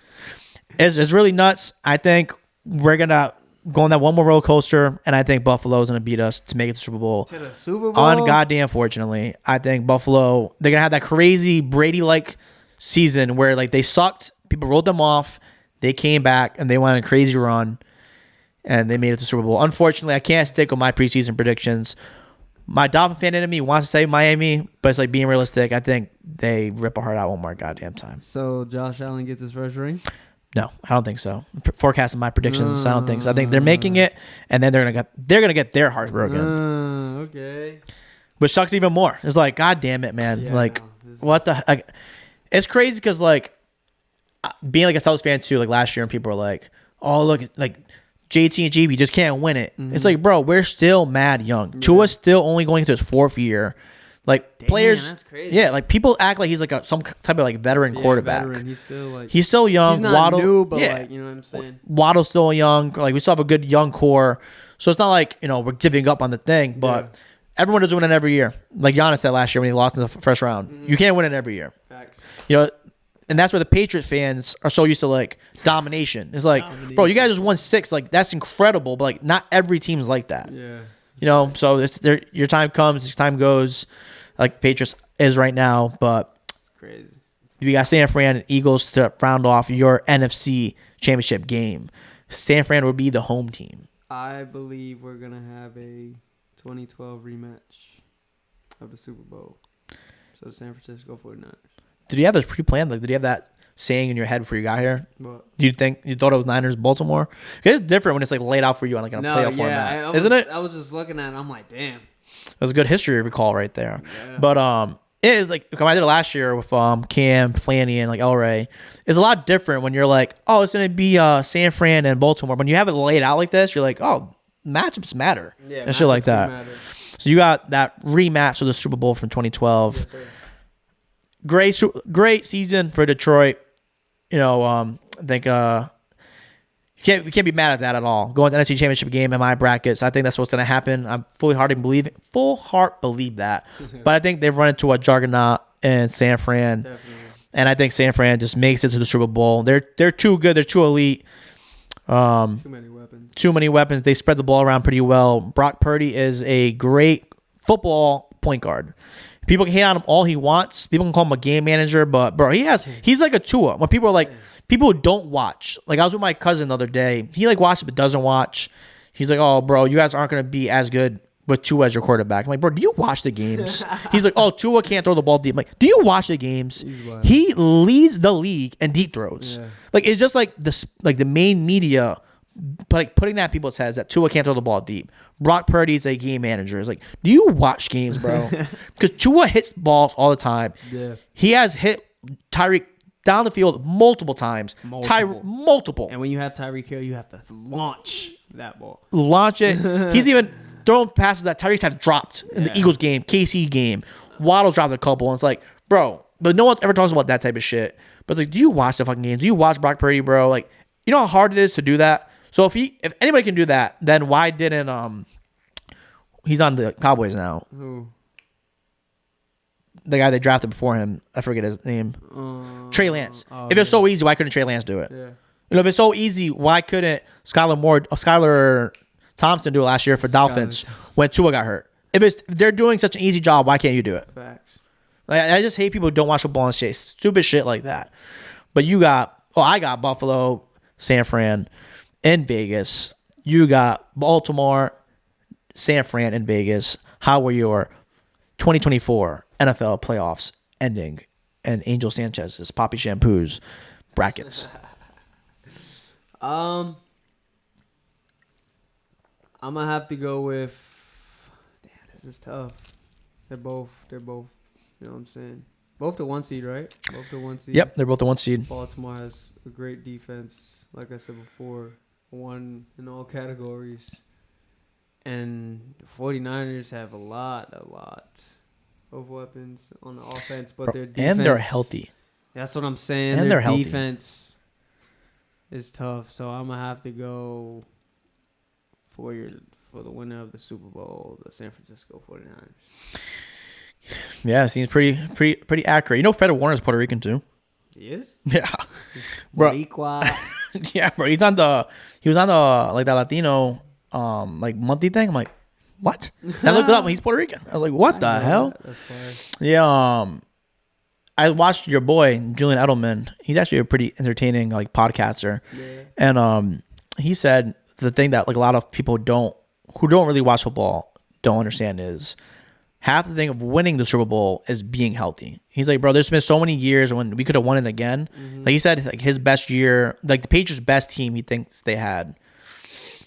It's really nuts. I think we're going to go on that one more roller coaster, and I think Buffalo is going to beat us to make it to the Super Bowl. To the Super Bowl? Goddamn fortunately. I think Buffalo, they're going to have that crazy Brady-like season where like they sucked, people rolled them off, they came back, and they went on a crazy run, and they made it to the Super Bowl. Unfortunately, I can't stick with my preseason predictions. My Dolphin fan in me wants to say Miami, but it's like being realistic. I think they rip a heart out one more goddamn time. So Josh Allen gets his first ring? No, I don't think so. Forecasting my predictions, I don't think so. I think they're making it, and then they're gonna get their hearts broken. Okay. Which sucks even more. It's like, god damn it, man. Yeah, like, what the? Like, it's crazy because like being like a Celtics fan too. Like last year, and people were like, "Oh, look, like JT and GB just can't win it." It's like, bro, we're still mad young. Yeah. Tua's still only going into his 4th year. Like players, that's crazy. Yeah, like people act like he's like some type of like veteran quarterback. Veteran. He's still young. He's not Waddle, new, but like, you know what I'm saying. Waddle's still young. Like we still have a good young core, so it's not like we're giving up on the thing. But everyone does win it every year. Like Giannis said last year when he lost in the first round, you can't win it every year. Facts. And that's where the Patriots fans are so used to like domination. It's like, bro, you guys just won 6. Like that's incredible, but like not every team's like that. Yeah. So it's your time comes, your time goes. Like Patriots is right now, but it's crazy. You got San Fran and Eagles to round off your NFC Championship game. San Fran will be the home team. I believe we're gonna have a 2012 rematch of the Super Bowl. So San Francisco 49ers. Did you have this pre-planned? Like, did you have that saying in your head before you got here? What? You thought it was Niners Baltimore? It's different when it's like laid out for you on like a playoff format, isn't it? I was just looking at it. I'm like, damn. It was a good history recall right there. Yeah. But it is like I did it last year with Cam, Flanny, and like El Ray. It's a lot different when you're like, oh, it's gonna be San Fran and Baltimore. When you have it laid out like this, you're like, oh, matchups matter. Yeah, and shit like that. Matter. So you got that rematch of the Super Bowl from 2012. Yes, great season for Detroit. I think we can't be mad at that at all. Going to the NFC Championship game in my brackets, I think that's what's going to happen. I'm full heart believe that. But I think they've run into a juggernaut in San Fran. Definitely. And I think San Fran just makes it to the Super Bowl. They're too good. They're too elite. Too many weapons. They spread the ball around pretty well. Brock Purdy is a great football point guard. People can hate on him all he wants. People can call him a game manager, but bro, he's like a Tua. When people are like, people who don't watch, like I was with my cousin the other day. He like watches but doesn't watch. He's like, oh, bro, you guys aren't going to be as good with Tua as your quarterback. I'm like, bro, do you watch the games? He's like, oh, Tua can't throw the ball deep. I'm like, do you watch the games? He leads the league in deep throws. Yeah. Like it's just like the main media, but like putting that in people's heads that Tua can't throw the ball deep. Brock Purdy's a game manager. It's like, do you watch games, bro? Because Tua hits balls all the time. Yeah. He has hit Tyreek down the field multiple times. Multiple. And when you have Tyreek Hill, you have to launch that ball. Launch it. He's even thrown passes that Tyreek's have dropped in the Eagles game, KC game. Waddle's dropped a couple. And it's like, bro, but no one ever talks about that type of shit. But it's like, do you watch the fucking games? Do you watch Brock Purdy, bro? Like, you know how hard it is to do that? So if anybody can do that, then why didn't he's on the Cowboys now? Who? The guy they drafted before him, I forget his name. Trey Lance. If it's so easy, why couldn't Trey Lance do it? Yeah. If it's so easy, why couldn't Skylar Thompson do it last year for Dolphins when Tua got hurt? If they're doing such an easy job, why can't you do it? Facts. Like, I just hate people who don't watch football and say stupid shit like that. But I got Buffalo, San Fran, and Vegas. You got Baltimore, San Fran, and Vegas. How were your 2024 NFL playoffs ending? And Angel Sanchez's Poppy Shampoo's brackets. I'm gonna have to go with. Damn, this is tough. They're both. You know what I'm saying? Both the 1 seed, right? Both the 1 seed. Yep, they're both the 1 seed. Baltimore has a great defense, like I said before, won in all categories, and the 49ers have a lot of weapons on the offense, but their defense, and they're healthy. That's what I'm saying. And their they're healthy. Defense is tough, so I'm gonna have to go for the winner of the Super Bowl, the San Francisco 49ers. Yeah, it seems pretty accurate. You know, Fred Warner's Puerto Rican too. He is. Yeah, bro. Yeah, bro. He was on the like that Latino like monthly thing. I'm like, what? I looked it up. He's Puerto Rican. I was like, what the hell? That's fire. Yeah. I watched your boy Julian Edelman. He's actually a pretty entertaining like podcaster, and he said the thing that like a lot of people who don't really watch football don't understand is half the thing of winning the Super Bowl is being healthy. He's like, bro, there's been so many years when we could have won it again. Mm-hmm. Like he said, like his best year, like the Patriots' best team he thinks they had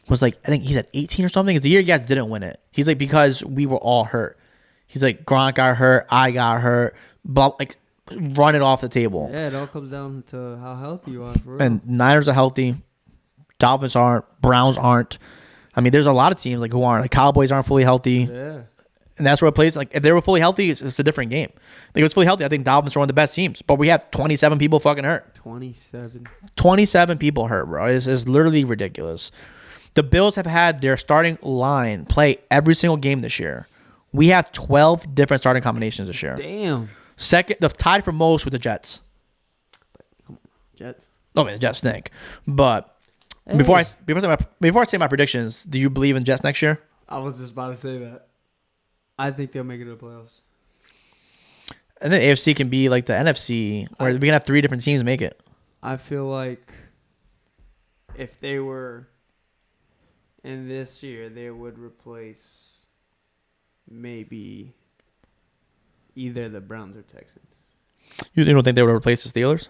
was like, I think he said 18 or something. It's the year you guys didn't win it. He's like, because we were all hurt. He's like, Gronk got hurt, I got hurt, but like run it off the table. Yeah, it all comes down to how healthy you are, for real. And Niners are healthy. Dolphins aren't. Browns aren't. I mean, there's a lot of teams like who aren't. Like Cowboys aren't fully healthy. Yeah. And that's where it plays. Like if they were fully healthy, it's a different game. Like if it was fully healthy, I think Dolphins are one of the best teams. But we have 27 people fucking hurt. 27 people hurt, bro. It's literally ridiculous. The Bills have had their starting line play every single game this year. We have 12 different starting combinations this year. Damn. Second, the tied for most with the Jets. Come on, Jets. Oh man, the Jets stink. But hey. before I say my predictions, do you believe in Jets next year? I was just about to say that. I think they'll make it to the playoffs. And then AFC can be like the NFC, where we can have 3 different teams make it. I feel like if they were in this year, they would replace maybe either the Browns or Texans. You don't think they would replace the Steelers?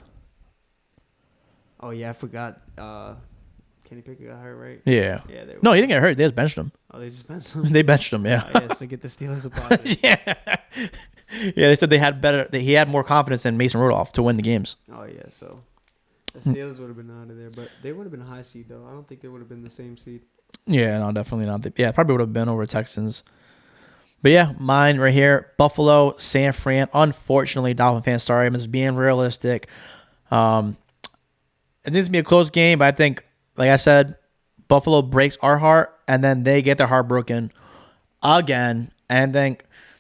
Oh, yeah, I forgot. Kenny Pickett got hurt, right? Yeah. No, he didn't get hurt. They just benched him. Oh, they just benched him? They benched him, yeah. Oh, yeah, so get the Steelers a positive. Yeah, they said he had more confidence than Mason Rudolph to win the games. Oh, yeah, so the Steelers would have been out of there, but they would have been a high seed, though. I don't think they would have been the same seed. Yeah, no, definitely not. Yeah, probably would have been over Texans. But yeah, mine right here, Buffalo, San Fran. Unfortunately, Dolphin fans, sorry, I'm just being realistic. I think it's going to be a close game, but I think, like I said, Buffalo breaks our heart, and then they get their heart broken again, and then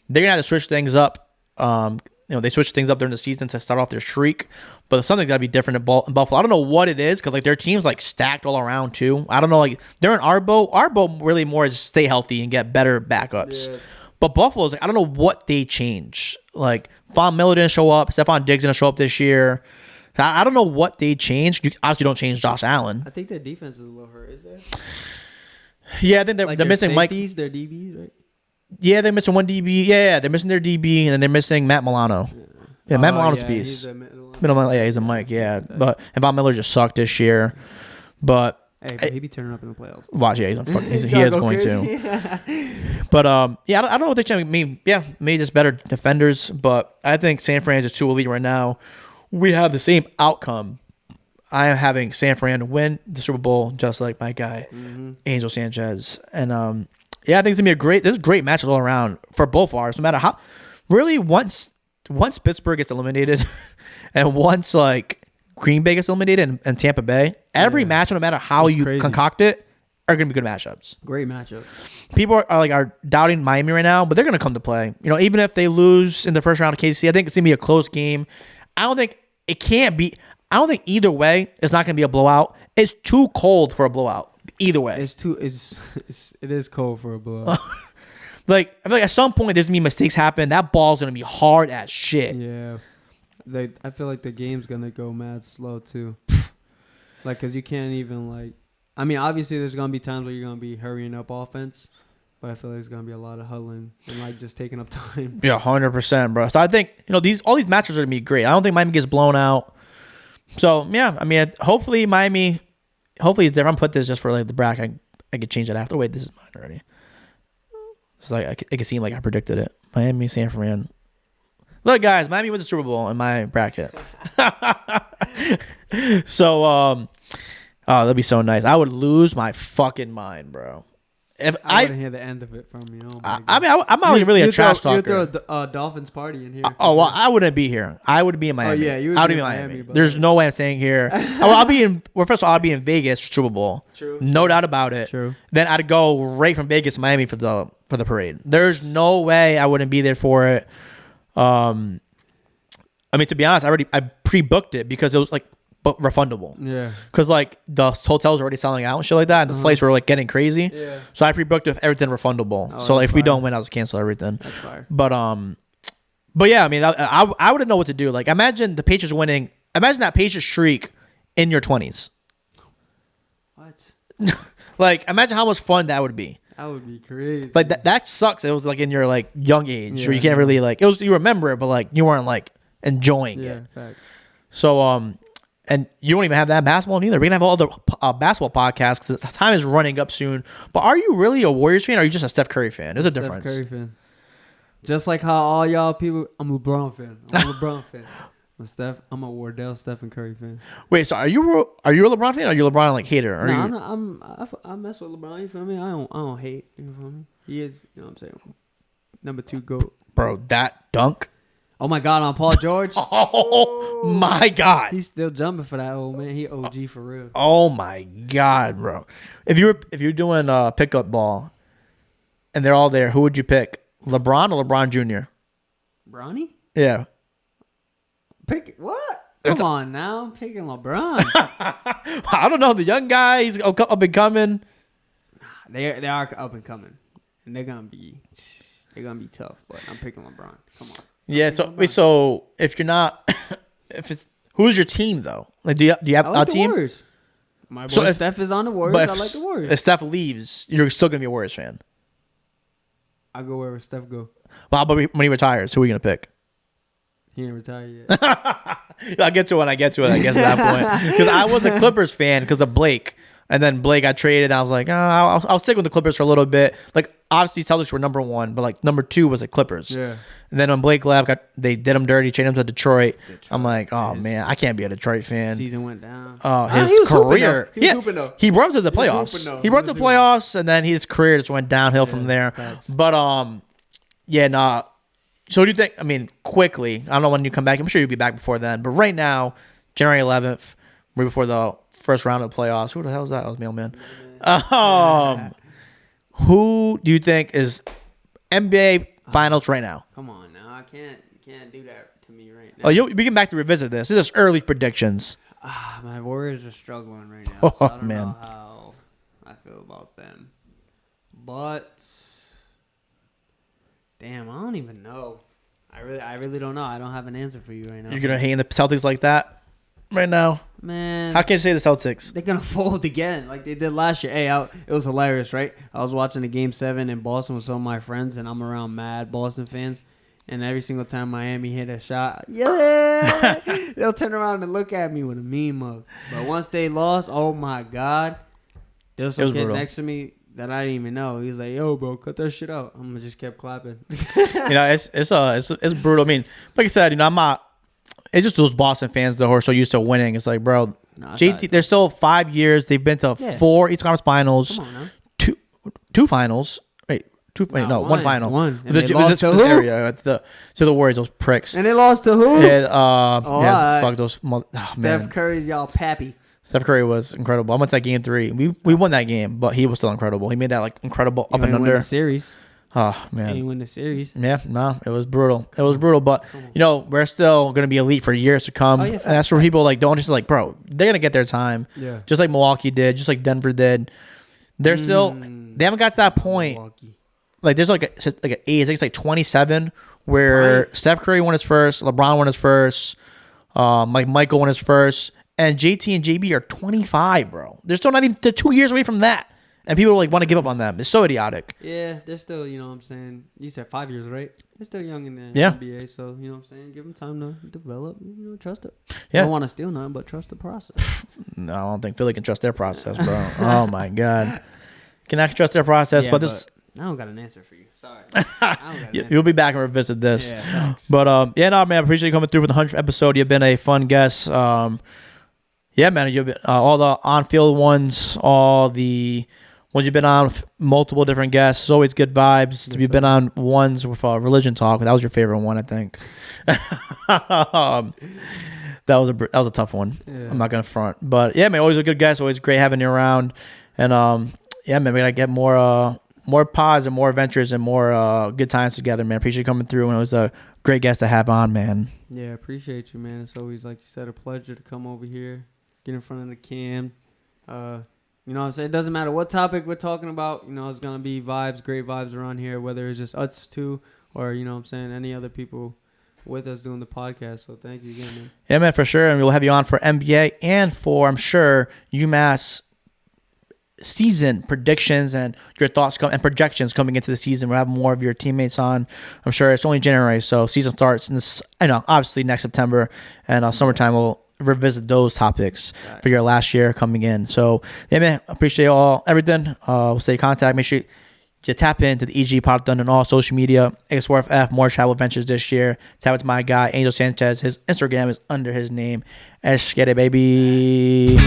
they're going to have to switch things up. They switch things up during the season to start off their streak, but something's got to be different in Buffalo. I don't know what it is, because like their team's like stacked all around too. I don't know, like they're in our boat. Our boat really more is stay healthy and get better backups. Yeah. But Buffalo's like, I don't know what they changed. Like Von Miller didn't show up. Stephon Diggs didn't show up this year. I don't know what they changed. You obviously don't change Josh Allen. I think their defense is a little hurt, is there? Yeah, I think they're missing safeties, their DBs, right? Yeah, they're missing one DB. Yeah, they're missing their DB, and then they're missing Matt Milano. Yeah, Matt Milano's a piece. He's a middle. Yeah, he's a Mike. Yeah, and Von Miller just sucked this year. But hey, he be turning up in the playoffs. Watch, yeah, he is going to. But I don't know what they changed. Maybe just better defenders. But I think San Fran is too elite right now. We have the same outcome. I am having San Fran win the Super Bowl, just like my guy, Angel Sanchez. And I think it's gonna be this is great matches all around for both ours. No matter how, really, once Pittsburgh gets eliminated, and once like Green Bay gets eliminated and Tampa Bay, every match, no matter how you concoct it, are gonna be good matchups. Great matchup. People are doubting Miami right now, but they're gonna come to play. Even if they lose in the first round of KC, I think it's gonna be a close game. I don't think either way it's not going to be a blowout. It's too cold for a blowout. Either way. It is cold for a blowout. Like, I feel like at some point there's gonna be mistakes happen. That ball's gonna be hard as shit. Yeah. I feel like the game's gonna go mad slow too. Like, cause you can't even like. I mean, obviously there's gonna be times where you're gonna be hurrying up offense, but I feel like there's gonna be a lot of huddling and like just taking up time. Yeah, 100%, bro. So I think all these matches are gonna be great. I don't think Miami gets blown out. So yeah, I mean, hopefully Miami. Hopefully it's different. I'm put this just for like the bracket. I could change it after. Wait, this is mine already. It's like it can seem like I predicted it. Miami, San Fran. Look, guys, Miami wins the Super Bowl in my bracket. So, that'd be so nice. I would lose my fucking mind, bro. If I wouldn't hear the end of it from you. I mean, I'm not really a trash talker. You throw a Dolphins party in here. Oh well, I wouldn't be here. I would be in Miami. Oh yeah, you would I would be in in Miami. But There's no way I'm staying here. I'll be in. Well, first of all, I'll be in Vegas for Super Bowl. True. No doubt about it. True. Then I'd go right from Vegas to Miami for the parade. There's no way I wouldn't be there for it. I mean, to be honest, I pre-booked it because it was like refundable. Yeah. Because like the hotels were already selling out and shit like that, and the flights were like getting crazy. Yeah. So I pre-booked with everything refundable. Oh, so if we fire. don't win, I'll just cancel everything. That's fire. But yeah, I mean, I wouldn't know what to do. Like, imagine the Patriots winning. Imagine that Patriots streak in your 20s. What? Like, imagine how much fun that would be. That would be crazy. Like that sucks. It was like in your like young age, where you can't Yeah. really like. It was you remember it, but like you weren't like enjoying it. Facts. So and you don't even have that in basketball either. We're gonna have all the basketball podcasts because the time is running up soon. But are you really a Warriors fan or are you just a Steph Curry fan? There's a difference. Steph Curry fan. Just like how all y'all people, I'm a LeBron fan. I'm a LeBron fan. I'm a Wardell, Steph, and Curry fan. Wait, so are you a LeBron fan or are you a LeBron like hater? Or No, you... I'm not, I mess with LeBron. You feel me? I don't hate. You feel me? He is. You know what I'm saying? Number 2 GOAT. Bro, that dunk. Oh my God, on Paul George. Oh my God. He's still jumping for that old man. He OG for real. Oh my God, bro. If you're doing a pickup ball and they're all there, who would you pick? LeBron or LeBron Jr.? Bronny? Yeah. Pick what? Come on now. I'm picking LeBron. I don't know. The young guy, he's up and coming. They are up and coming. And they're gonna be tough, but I'm picking LeBron. Come on. Yeah, so if you're not who's your team though? Like do you have I like a team? The Warriors. My boy Steph is on the Warriors. But I like the Warriors. If Steph leaves, you're still gonna be a Warriors fan. I go wherever Steph go. Well, how about when he retires? Who are you gonna pick? He ain't retired yet. I'll get to it when I get to it, I guess, at that point. Because I was a Clippers fan because of Blake. And then Blake got traded. And I was like, I'll stick with the Clippers for a little bit. Like, obviously, Celtics were number 1, but like number 2 was the Clippers. Yeah. And then when Blake left, they did him dirty, traded him to Detroit. I'm like, oh man, I can't be a Detroit fan. Season went down. His career, He brought him to the playoffs. He brought him to the playoffs, and then his career just went downhill from there. Facts. But yeah, nah. So what do you think? I mean, quickly, I don't know when you come back. I'm sure you'll be back before then. But right now, January 11th, right before the first round of the playoffs. Who the hell was that? That was Mailman. Who do you think is NBA Finals right now? Come on now. You can't do that to me right now. Oh, we can back to revisit this. This is early predictions. My Warriors are struggling right now. So I don't know how I feel about them. But damn, I don't even know. I really don't know. I don't have an answer for you right now. You're gonna hate the Celtics like that right now? Man, How can you say the Celtics? they're gonna fold again like they did last year. Hey, it was hilarious, right? I was watching the Game 7 in Boston with some of my friends, and I'm around mad Boston fans. And every single time Miami hit a shot, yeah, they'll turn around and look at me with a mean mug. But once they lost, oh my God, there was some kid next to me that I didn't even know. He was like, "Yo, bro, cut that shit out." I'm just kept clapping. It's brutal. I mean, like I said, I'm not. It's just those Boston fans though who are so used to winning. It's like, bro, JT, they're still 5 years. They've been to 4 East Conference Finals, Come on now. two finals. Wait, one final. One. And This area to the Warriors, those pricks. And they lost to who? Yeah, fuck those. Man. Steph Curry's y'all pappy. Steph Curry was incredible. I went to that game 3. We won that game, but he was still incredible. He made that like incredible up and under. Win the series. Oh man, And he win the series. Yeah, no, it was brutal. But we're still gonna be elite for years to come. And that's where people like don't just like, bro, they're gonna get their time. Yeah. Just like Milwaukee did, just like Denver did. They're still they haven't got to that point. Milwaukee. like there's like an age, I think it's like 27, where Steph Curry won his first, LeBron won his first, like Michael won his first, and JT and JB are 25, bro. They're still not even 2 years away from that. And people like want to give up on them. It's so idiotic. Yeah, they're still, you know what I'm saying? You said 5 years, right? They're still young in the NBA, so, you know what I'm saying? Give them time to develop, trust it. Yeah. Don't want to steal nothing, but trust the process. No, I don't think Philly can trust their process, bro. Oh, my God. Cannot trust their process, but this... I don't got an answer for you. Sorry. I don't got an answer. You'll be back and revisit this. Yeah, thanks. But, man, I appreciate you coming through for the 100th episode. You've been a fun guest. Yeah, man, you've been, all the on-field ones, all the... Ones you've been on with multiple different guests, it's always good vibes. Yes, you've been on ones with religion talk. That was your favorite one, I think. That was a tough one. Yeah. I'm not gonna front, but yeah, man, always a good guest. Always great having you around. And yeah, man, we gotta get more pods and more adventures and more good times together, man. Appreciate you coming through, and it was a great guest to have on, man. Yeah, appreciate you, man. It's always, like you said, a pleasure to come over here, get in front of the cam. You know what I'm saying? It doesn't matter what topic we're talking about. You know, it's going to be vibes, great vibes around here, whether it's just us two or, you know what I'm saying, any other people with us doing the podcast. So thank you again, man. Yeah, man, for sure. And we'll have you on for NBA and for, I'm sure, UMass season predictions and your thoughts and projections coming into the season. We'll have more of your teammates on. I'm sure it's only January, so season starts in this, obviously next September, and summertime we'll revisit those topics for your last year coming in. So yeah, man, appreciate everything. We'll stay in contact. Make sure you tap into the EG Pod Done on all social media. XWRF, more travel adventures this year. Tap into my guy Angel Sanchez. His Instagram is under his name. Let's get it, baby.